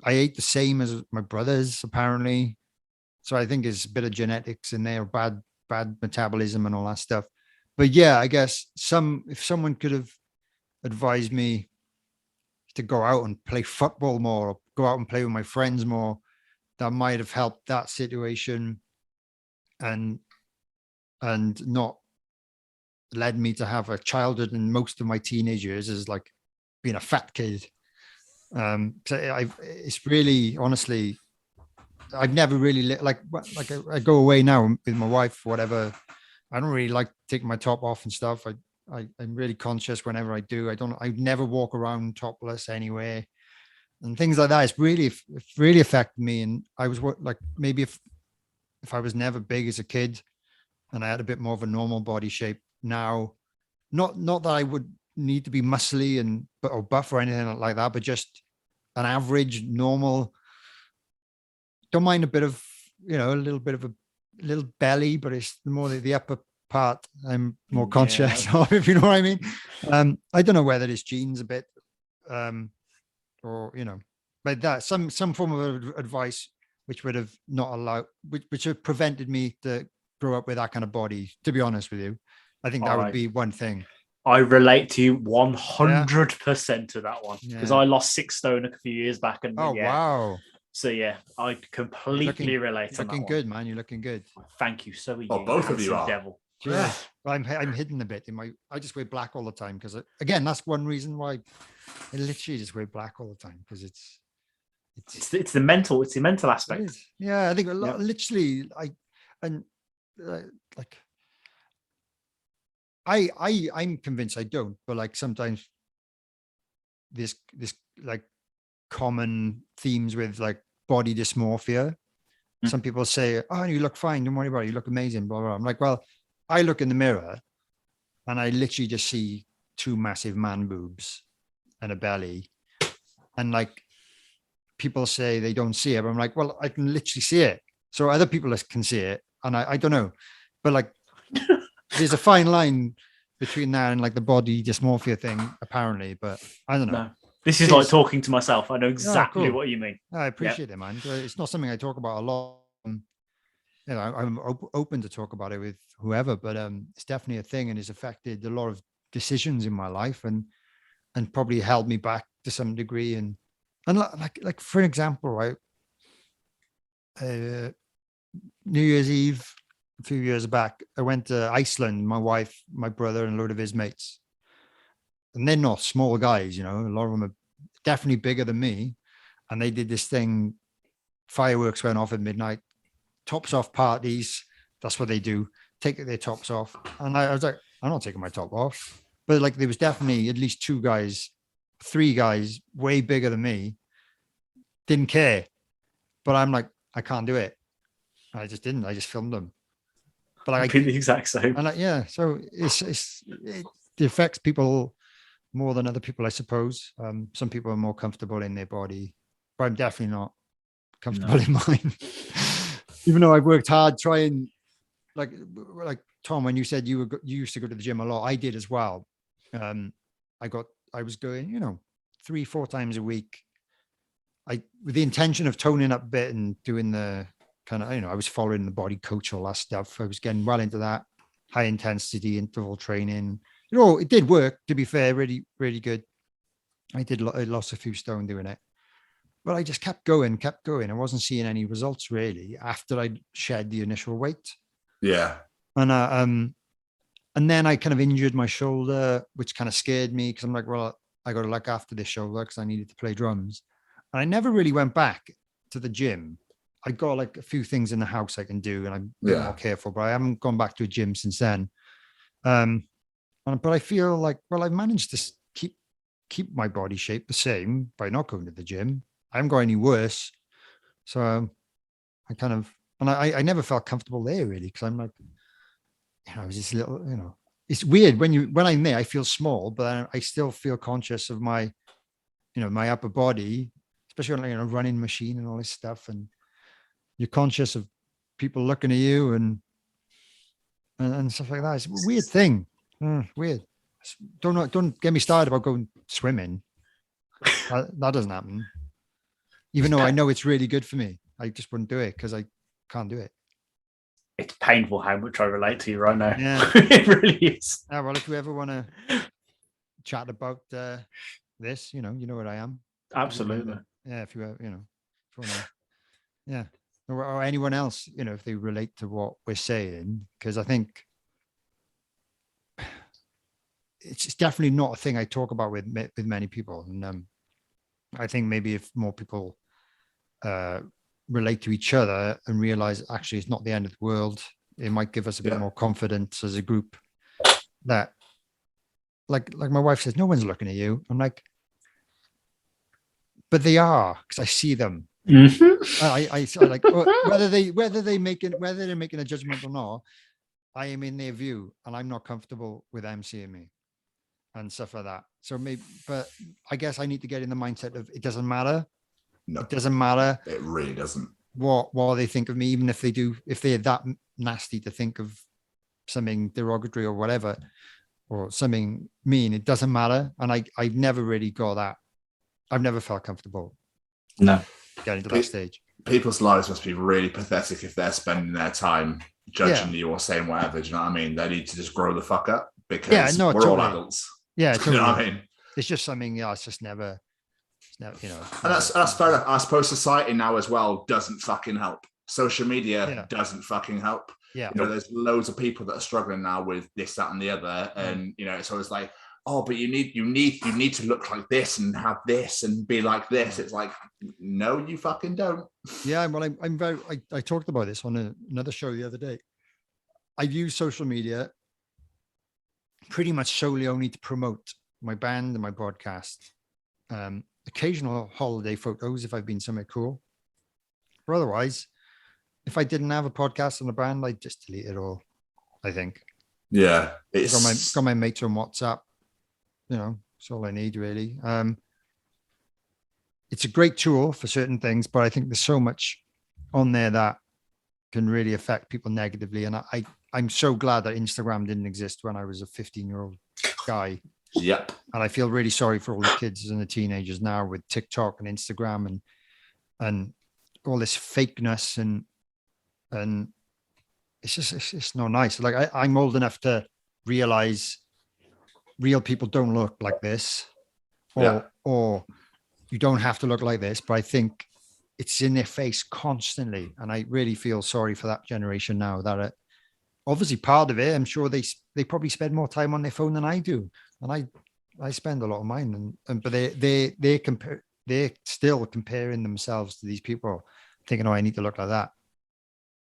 I ate the same as my brothers apparently. So I think it's a bit of genetics in there, bad metabolism and all that stuff. But yeah, I guess if someone could have advised me to go out and play football more, or go out and play with my friends more, that might have helped that situation and not led me to have a childhood and most of my teenage years as like being a fat kid. So it's really, honestly, I've never really I go away now with my wife, whatever. I don't really like taking my top off and stuff. I'm really conscious whenever I do. I never walk around topless anywhere and things like that. It's really affected me. And I was like, maybe if I was never big as a kid and I had a bit more of a normal body shape now, not that I would need to be muscly or buff or anything like that, but just an average normal. Don't mind a bit of, a little bit of a little belly, but it's more the upper part I'm more conscious of, if you know what I mean. I don't know whether it's genes a bit, or, but that some form of advice which would have not allowed, which have prevented me to grow up with that kind of body, to be honest with you. I think that would be one thing. I relate to you 100% to that one, because I lost 6 stone a few years back. And wow. So yeah, I completely relate. You're looking good, man. You're looking good. Thank you. So are you. Oh, both of you are. Devil. Yeah. I'm hidden a bit I just wear black all the time, because again, that's one reason why I literally just wear black all the time, because it's the mental aspect. Yeah, I think literally I'm convinced I don't, but like sometimes this like common themes with like body dysmorphia. Some people say, oh, you look fine, don't worry about it, you look amazing, blah, blah, blah. I'm like, well, I look in the mirror and I literally just see 2 massive man boobs and a belly, and like people say they don't see it, but I'm like, well, I can literally see it, so other people can see it, and I don't know, but like there's a fine line between that and like the body dysmorphia thing apparently, but I don't know. No. This is like talking to myself. I know exactly what you mean. I appreciate it, man. It's not something I talk about a lot. I'm open to talk about it with whoever, but it's definitely a thing, and it's affected a lot of decisions in my life, and probably held me back to some degree. And like for example, right, New Year's Eve a few years back, I went to Iceland. My wife, my brother, and a load of his mates. And they're not small guys, a lot of them are definitely bigger than me. And they did this thing, fireworks went off at midnight, tops off parties. That's what they do, take their tops off. And I was like, I'm not taking my top off. But like, there was definitely at least 3 guys way bigger than me, didn't care. But I'm like, I can't do it. I just didn't. I just filmed them. But I'd be the exact same. And so it affects people more than other people, I suppose. Some people are more comfortable in their body, but I'm definitely not comfortable in mine. Even though I've worked hard trying, like Tom, when you said you used to go to the gym a lot, I did as well. I was going, 3-4 times a week. With the intention of toning up a bit and doing the kind of, I was following the body coach, all that stuff. I was getting well into that high intensity interval training. It did work, to be fair, really, really good. I lost a few stone doing it, but I just kept going. I wasn't seeing any results really after I shed the initial weight. Yeah. And then I kind of injured my shoulder, which kind of scared me because I'm like, well, I got to look after this shoulder because I needed to play drums. And I never really went back to the gym. I got like a few things in the house I can do, and I'm more careful, but I haven't gone back to a gym since then. But I feel like, well, I've managed to keep my body shape the same by not going to the gym. I haven't got any worse. So I kind of, and I never felt comfortable there really, because I'm like, it's this little, it's weird when I'm there, I feel small, but I still feel conscious of my, my upper body, especially on a running machine and all this stuff. And you're conscious of people looking at you and stuff like that. It's a weird thing. Weird. Don't get me started about going swimming. That doesn't happen. Even though I know it's really good for me, I just wouldn't do it because I can't do it. It's painful how much I relate to you right now. Yeah, it really is. Well, if you ever want to chat about this, you know where I am. Absolutely. Yeah, if you if you want to, yeah, or anyone else, if they relate to what we're saying, because I think it's definitely not a thing I talk about with many people, and I think maybe if more people relate to each other and realize actually it's not the end of the world, it might give us a bit more confidence as a group. That, like my wife says, no one's looking at you. I'm like, but they are, because I see them. Mm-hmm. I like whether they're making a judgment or not. I am in their view, and I'm not comfortable with them seeing me and stuff like that. So maybe, but I guess I need to get in the mindset of it doesn't matter. No, it doesn't matter. It really doesn't. What they think of me, even if they're that nasty to think of something derogatory or whatever, or something mean, it doesn't matter. And I've never really got that. I've never felt comfortable. No. Getting to that stage. People's lives must be really pathetic if they're spending their time judging you or saying whatever. Do you know what I mean? They need to just grow the fuck up, because we're all adults. Yeah, totally. You know what I mean? It's just something. It's just never. And that's fair enough. I suppose society now as well doesn't fucking help. Social media doesn't fucking help. Yeah, there's loads of people that are struggling now with this, that, and the other, and it's always like, oh, but you need to look like this and have this and be like this. It's like, no, you fucking don't. Yeah, well, I talked about this on another show the other day. I've used social media pretty much solely only to promote my band and my podcast. Occasional holiday photos if I've been somewhere cool. But otherwise, if I didn't have a podcast and a band, I'd just delete it all, I think. Yeah. It's got my mates on WhatsApp. It's all I need really. It's a great tool for certain things, but I think there's so much on there that can really affect people negatively. And I'm so glad that Instagram didn't exist when I was a 15-year-old guy. Yep. And I feel really sorry for all the kids and the teenagers now with TikTok and Instagram and all this fakeness and it's just not nice. Like I'm old enough to realize real people don't look like this, or you don't have to look like this. But I think it's in their face constantly, and I really feel sorry for that generation now. That obviously part of it, I'm sure they probably spend more time on their phone than I do, and I spend a lot of mine, but they're still comparing themselves to these people, thinking, oh, I need to look like that.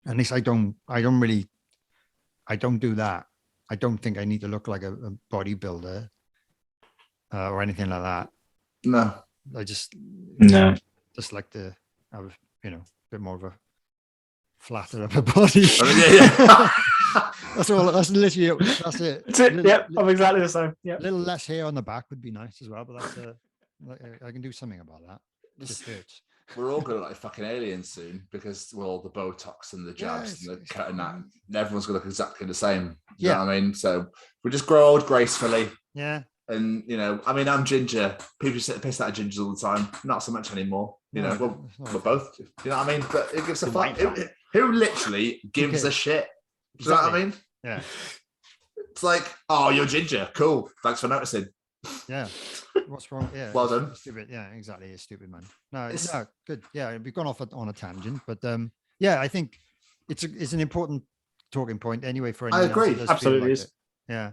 At least I don't do that. I don't think I need to look like a bodybuilder or anything like that. No, I just like to have a bit more of a flatter upper body. That's all. That's literally it. That's it. That's it. Yep, I'm exactly the same. Yeah. A little less hair on the back would be nice as well, but that's I can do something about that. It just hurts. We're all going to look like fucking aliens soon because all the Botox and the jabs and the cutting that. Everyone's going to look exactly the same. You know what I mean? So we just grow old gracefully. Yeah. And, you know, I mean, I'm ginger. People sit piss out of gingers all the time. Not so much anymore. You know, well, we're both. You know what I mean? But it gives a fuck. Who literally gives a shit? Do you know what I mean? Yeah. It's like, oh, you're ginger. Cool. Thanks for noticing. Yeah. What's wrong? Yeah. Well done. Stupid. Yeah, exactly. You're stupid, man. No, good. Yeah, we've gone off on a tangent, but yeah, I think it's an important talking point anyway for anyone. I agree. Else Absolutely like is. it. Yeah.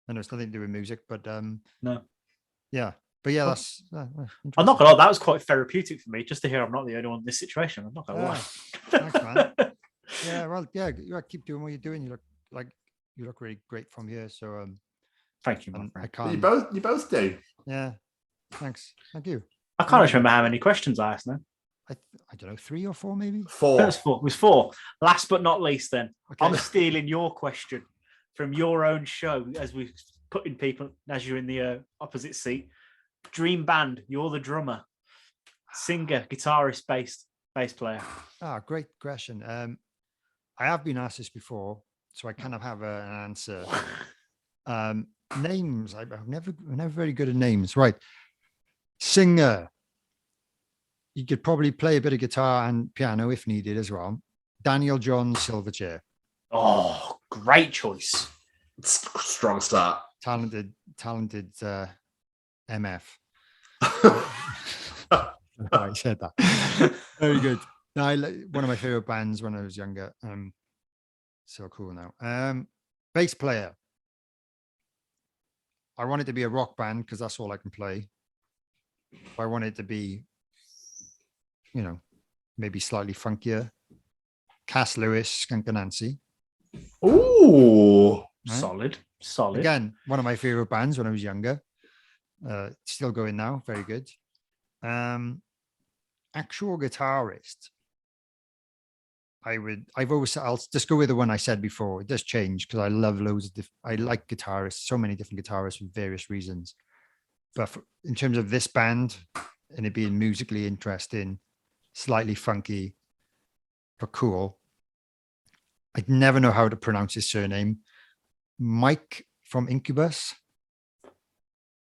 I know it's nothing to do with music, but no. Yeah. But yeah, that's I'm not gonna lie, that was quite therapeutic for me just to hear I'm not the only one in this situation. I'm not gonna lie. Thanks, man. Yeah, well, yeah, you keep doing what you're doing. You look really great from here. So thank you, my friend. I can't. You both do. Yeah. Thanks. Thank you. I can't actually remember how many questions I asked now. I don't know, 3 or 4 maybe. 4. It was 4. Last but not least, then Okay. I'm stealing your question from your own show as we put in people as you're in the opposite seat. Dream band, you're the drummer, singer, guitarist, bass player. Great question. I have been asked this before, so I kind of have an answer. Names, I'm never very good at names. Right. Singer. You could probably play a bit of guitar and piano if needed as well. Daniel John Silverchair. Oh, great choice. Strong start. Talented MF. I said that. Very good. No, one of my favorite bands when I was younger. So cool now. Bass player. I want it to be a rock band because that's all I can play. I want it to be, you know, maybe slightly funkier. Cass Lewis, Skunk Anansie. Ooh, Solid. Again, one of my favorite bands when I was younger. Still going now. Very good. Actual guitarist. I'll just go with the one I said before. It does change because I love loads of I like guitarists, so many different guitarists for various reasons. But in terms of this band and it being musically interesting, slightly funky, but cool, I'd never know how to pronounce his surname. Mike from Incubus.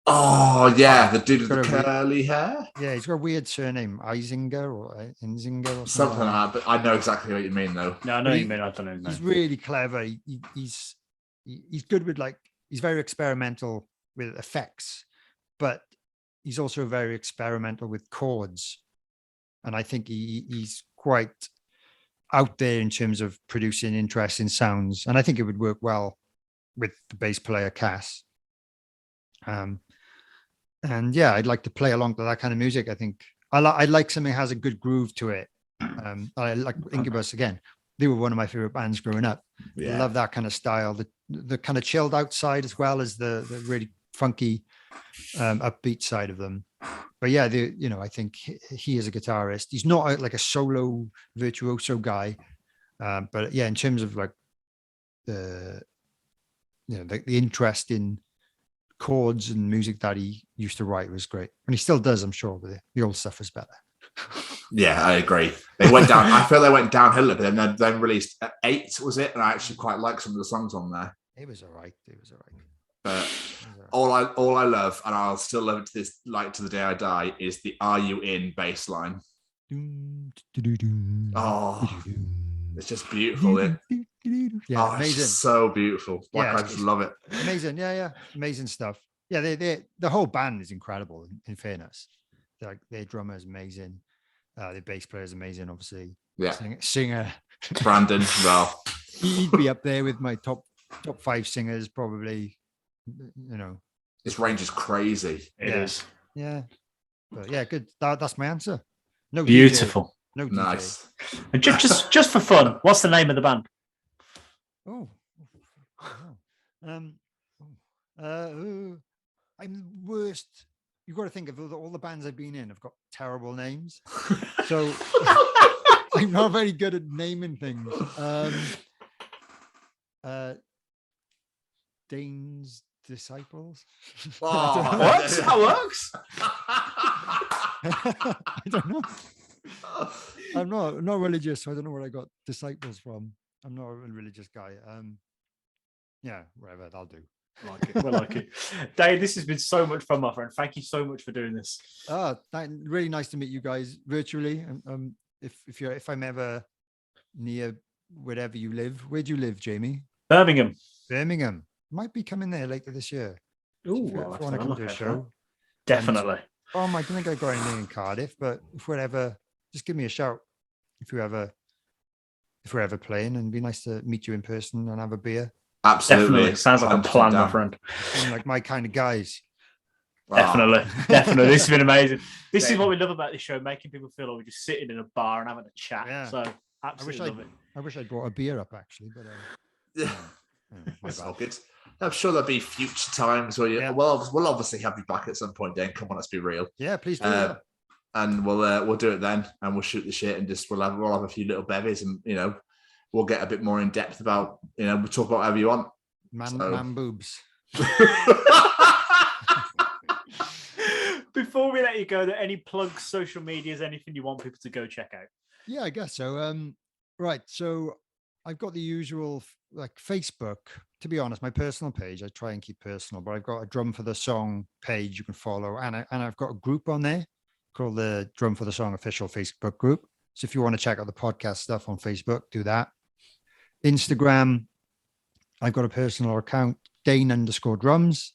Oh yeah, the dude with the curly hair. Yeah, he's got a weird surname, Isinger or Inzinger or something like that. But I know exactly what you mean, though. No, I know what you mean. I don't know. He's really clever. He's good with he's very experimental with effects, but he's also very experimental with chords. And I think he's quite out there in terms of producing interesting sounds. And I think it would work well with the bass player Cass. And yeah, I'd like to play along to that kind of music. I think I like something that has a good groove to it. I like Incubus again. They were one of my favorite bands growing up. Yeah. I love that kind of style, the kind of chilled out side as well as the really funky, upbeat side of them. But yeah, I think he is a guitarist. He's not like a solo virtuoso guy, but yeah, in terms of like the interest in chords and music that he used to write was great, and he still does. I'm sure, but the old stuff is better. Yeah, I agree. They went down. I feel they went downhill a bit, and then released 8, was it? And I actually quite like some of the songs on there. It was all right. But all I love, and I'll still love it to this, like to the day I die, is the "Are You In" bass line. Oh, it's just beautiful. Yeah, amazing. It's so beautiful. I just love it. Amazing, yeah, amazing stuff. Yeah, the whole band is incredible. In fairness, like their drummer is amazing, their bass player is amazing. Obviously, yeah, singer Brandon. Well, he'd be up there with my top 5 singers probably. This range is crazy. It is. Yeah, but yeah, good. That's my answer. No, beautiful. DJ. No, nice. DJ. And just for fun, what's the name of the band? I'm the worst. You've got to think of all the bands I've been in have got terrible names, so I'm not very good at naming things. Dane's disciples. Oh, What? That works. I don't know. I'm not religious, so I don't know where I got disciples from. I'm not a religious guy. Yeah, whatever, that'll do. We like it. Dave, this has been so much fun, my friend. Thank you so much for doing this. Really nice to meet you guys virtually. If I'm ever near wherever you live, where do you live, Jamie? Birmingham. Might be coming there later this year. Ooh, If you want to come to a show. Definitely. I don't think I got anything in Cardiff, but if we're ever, just give me a shout if we're ever playing, and it'd be nice to meet you in person and have a beer. Absolutely. Definitely. Sounds like a plan, my friend. Like my kind of guys. Definitely. This has been amazing. This is what we love about this show, making people feel like we're just sitting in a bar and having a chat. Yeah. So absolutely love it. I wish I'd brought a beer up actually, but That's all good. I'm sure there'll be future times where we'll obviously have you back at some point, Dane. Come on, let's be real. Yeah, please do. And we'll do it then, and we'll shoot the shit, and just we'll have a few little bevies, and we'll get a bit more in depth about we'll talk about whatever you want. Man boobs. Before we let you go, there any plugs, social medias, anything you want people to go check out? Yeah, I guess so. Right, so I've got the usual like Facebook. To be honest, my personal page, I try and keep personal, but I've got a Drum for the Song page you can follow, and I've got a group on there called the Drum for the Song official Facebook group. So if you want to check out the podcast stuff on Facebook, do that. Instagram, I've got a personal account, Dane_drums,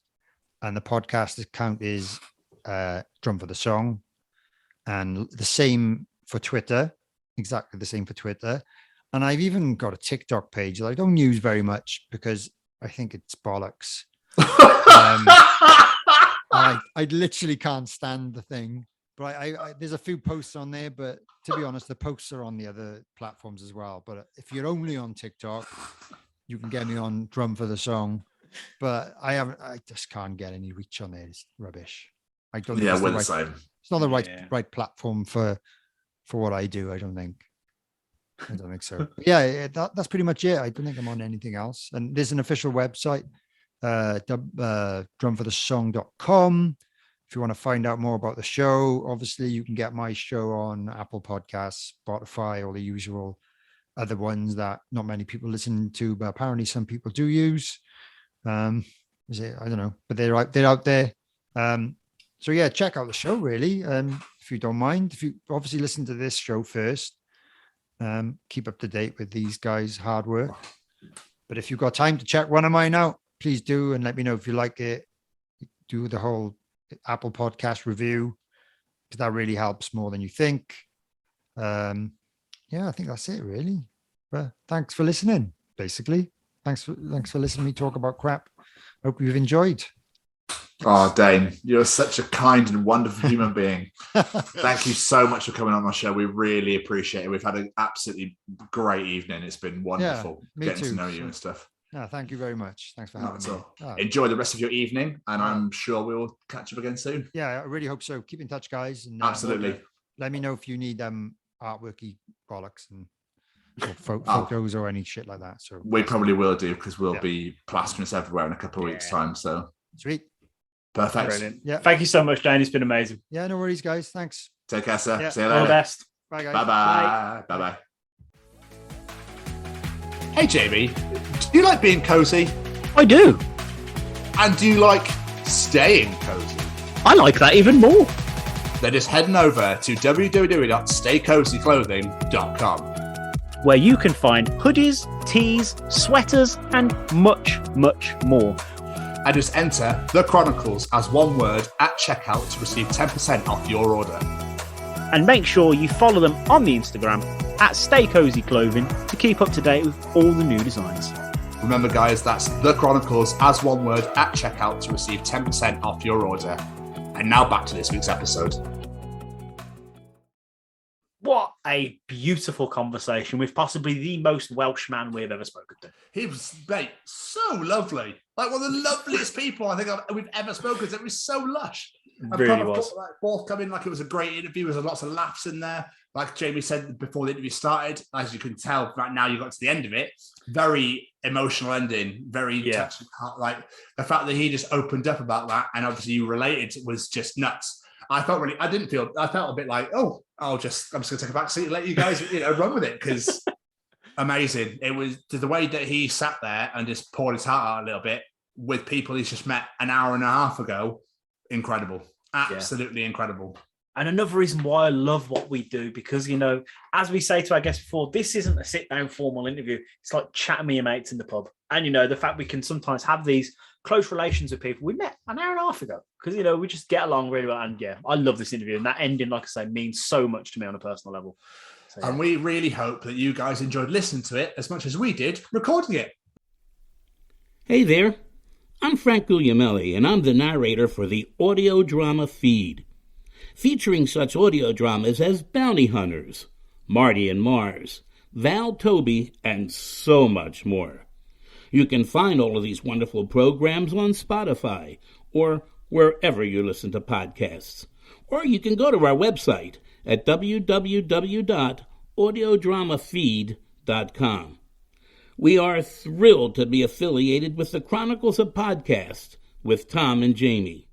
and the podcast account is Drum for the Song, and the same for Twitter, exactly the same for Twitter. And I've even got a TikTok page that I don't use very much because I think it's bollocks. I literally can't stand the thing. But I there's a few posts on there, but to be honest, the posts are on the other platforms as well. But if you're only on TikTok, you can get me on Drum for the Song. But I just can't get any reach on there. It's rubbish. I don't. Yeah, we're the same. It's not the right platform for what I do. I don't think so. Yeah, that's pretty much it. I don't think I'm on anything else. And there's an official website, drumforthesong.com. If you want to find out more about the show, obviously you can get my show on Apple Podcasts, Spotify, all the usual other ones that not many people listen to, but apparently some people do use. Is it? I don't know, but they're out there. So yeah, check out the show really. If you don't mind, if you obviously listen to this show first, keep up to date with these guys' hard work. But if you've got time to check one of mine out, please do, and let me know if you like it. Do the whole Apple Podcast review, because that really helps more than you think. Yeah, I think that's it really. But thanks for listening. Basically, thanks for listening to me talk about crap. Hope you've enjoyed. Oh, Dane, you're such a kind and wonderful human being. Thank you so much for coming on my show. We really appreciate it. We've had an absolutely great evening. It's been wonderful getting to know you and stuff. No, thank you very much. Thanks for having me. Enjoy the rest of your evening, and I'm sure we will catch up again soon. Yeah, I really hope so. Keep in touch, guys. And, absolutely. Let me know if you need artworky bollocks and photos or any shit like that. So we probably will do, because we'll be plastering this everywhere in a couple of weeks' time. So sweet. Perfect. Brilliant. Yeah. Thank you so much, Dane. It's been amazing. Yeah, no worries, guys. Thanks. Take care, sir. Yeah. See you later. All the best. Bye, guys. Bye-bye. Bye-bye. Hey, Jamie. Do you like being cozy? I do. And do you like staying cozy? I like that even more. Then just heading over to www.staycozyclothing.com, where you can find hoodies, tees, sweaters, and much, much more. And just enter The Chronicles as one word at checkout to receive 10% off your order. And make sure you follow them on the Instagram at Stay Cozy Clothing to keep up to date with all the new designs. Remember, guys, that's The Chronicles as one word at checkout to receive 10% off your order. And now back to this week's episode. What a beautiful conversation with possibly the most Welsh man we've ever spoken to. He was, mate, so lovely. Like one of the loveliest people I think we've ever spoken to. It was so lush. Really was. Both coming, like it was a great interview. There was lots of laughs in there. like Jamie said before the interview started, as you can tell right now, you got to the end of it. Very emotional ending, very touching. Like the fact that he just opened up about that, and obviously you related, was just nuts. I felt a bit like, I'm just gonna take a back seat and let you guys, run with it, because amazing. It was the way that he sat there and just poured his heart out a little bit with people he's just met an hour and a half ago. Incredible. Absolutely incredible. And another reason why I love what we do, because, as we say to our guests before, this isn't a sit-down formal interview. It's like chatting with your mates in the pub. And, the fact we can sometimes have these close relations with people we met an hour and a half ago, because, we just get along really well. And, I love this interview. And that ending, like I say, means so much to me on a personal level. So, And we really hope that you guys enjoyed listening to it as much as we did recording it. Hey there. I'm Frank Guglielmelli, and I'm the narrator for the audio drama Feed, featuring such audio dramas as Bounty Hunters, Marty and Mars, Val Toby, and so much more. You can find all of these wonderful programs on Spotify or wherever you listen to podcasts. Or you can go to our website at www.audiodramafeed.com. We are thrilled to be affiliated with the Chronicles of Podcast with Tom and Jamie.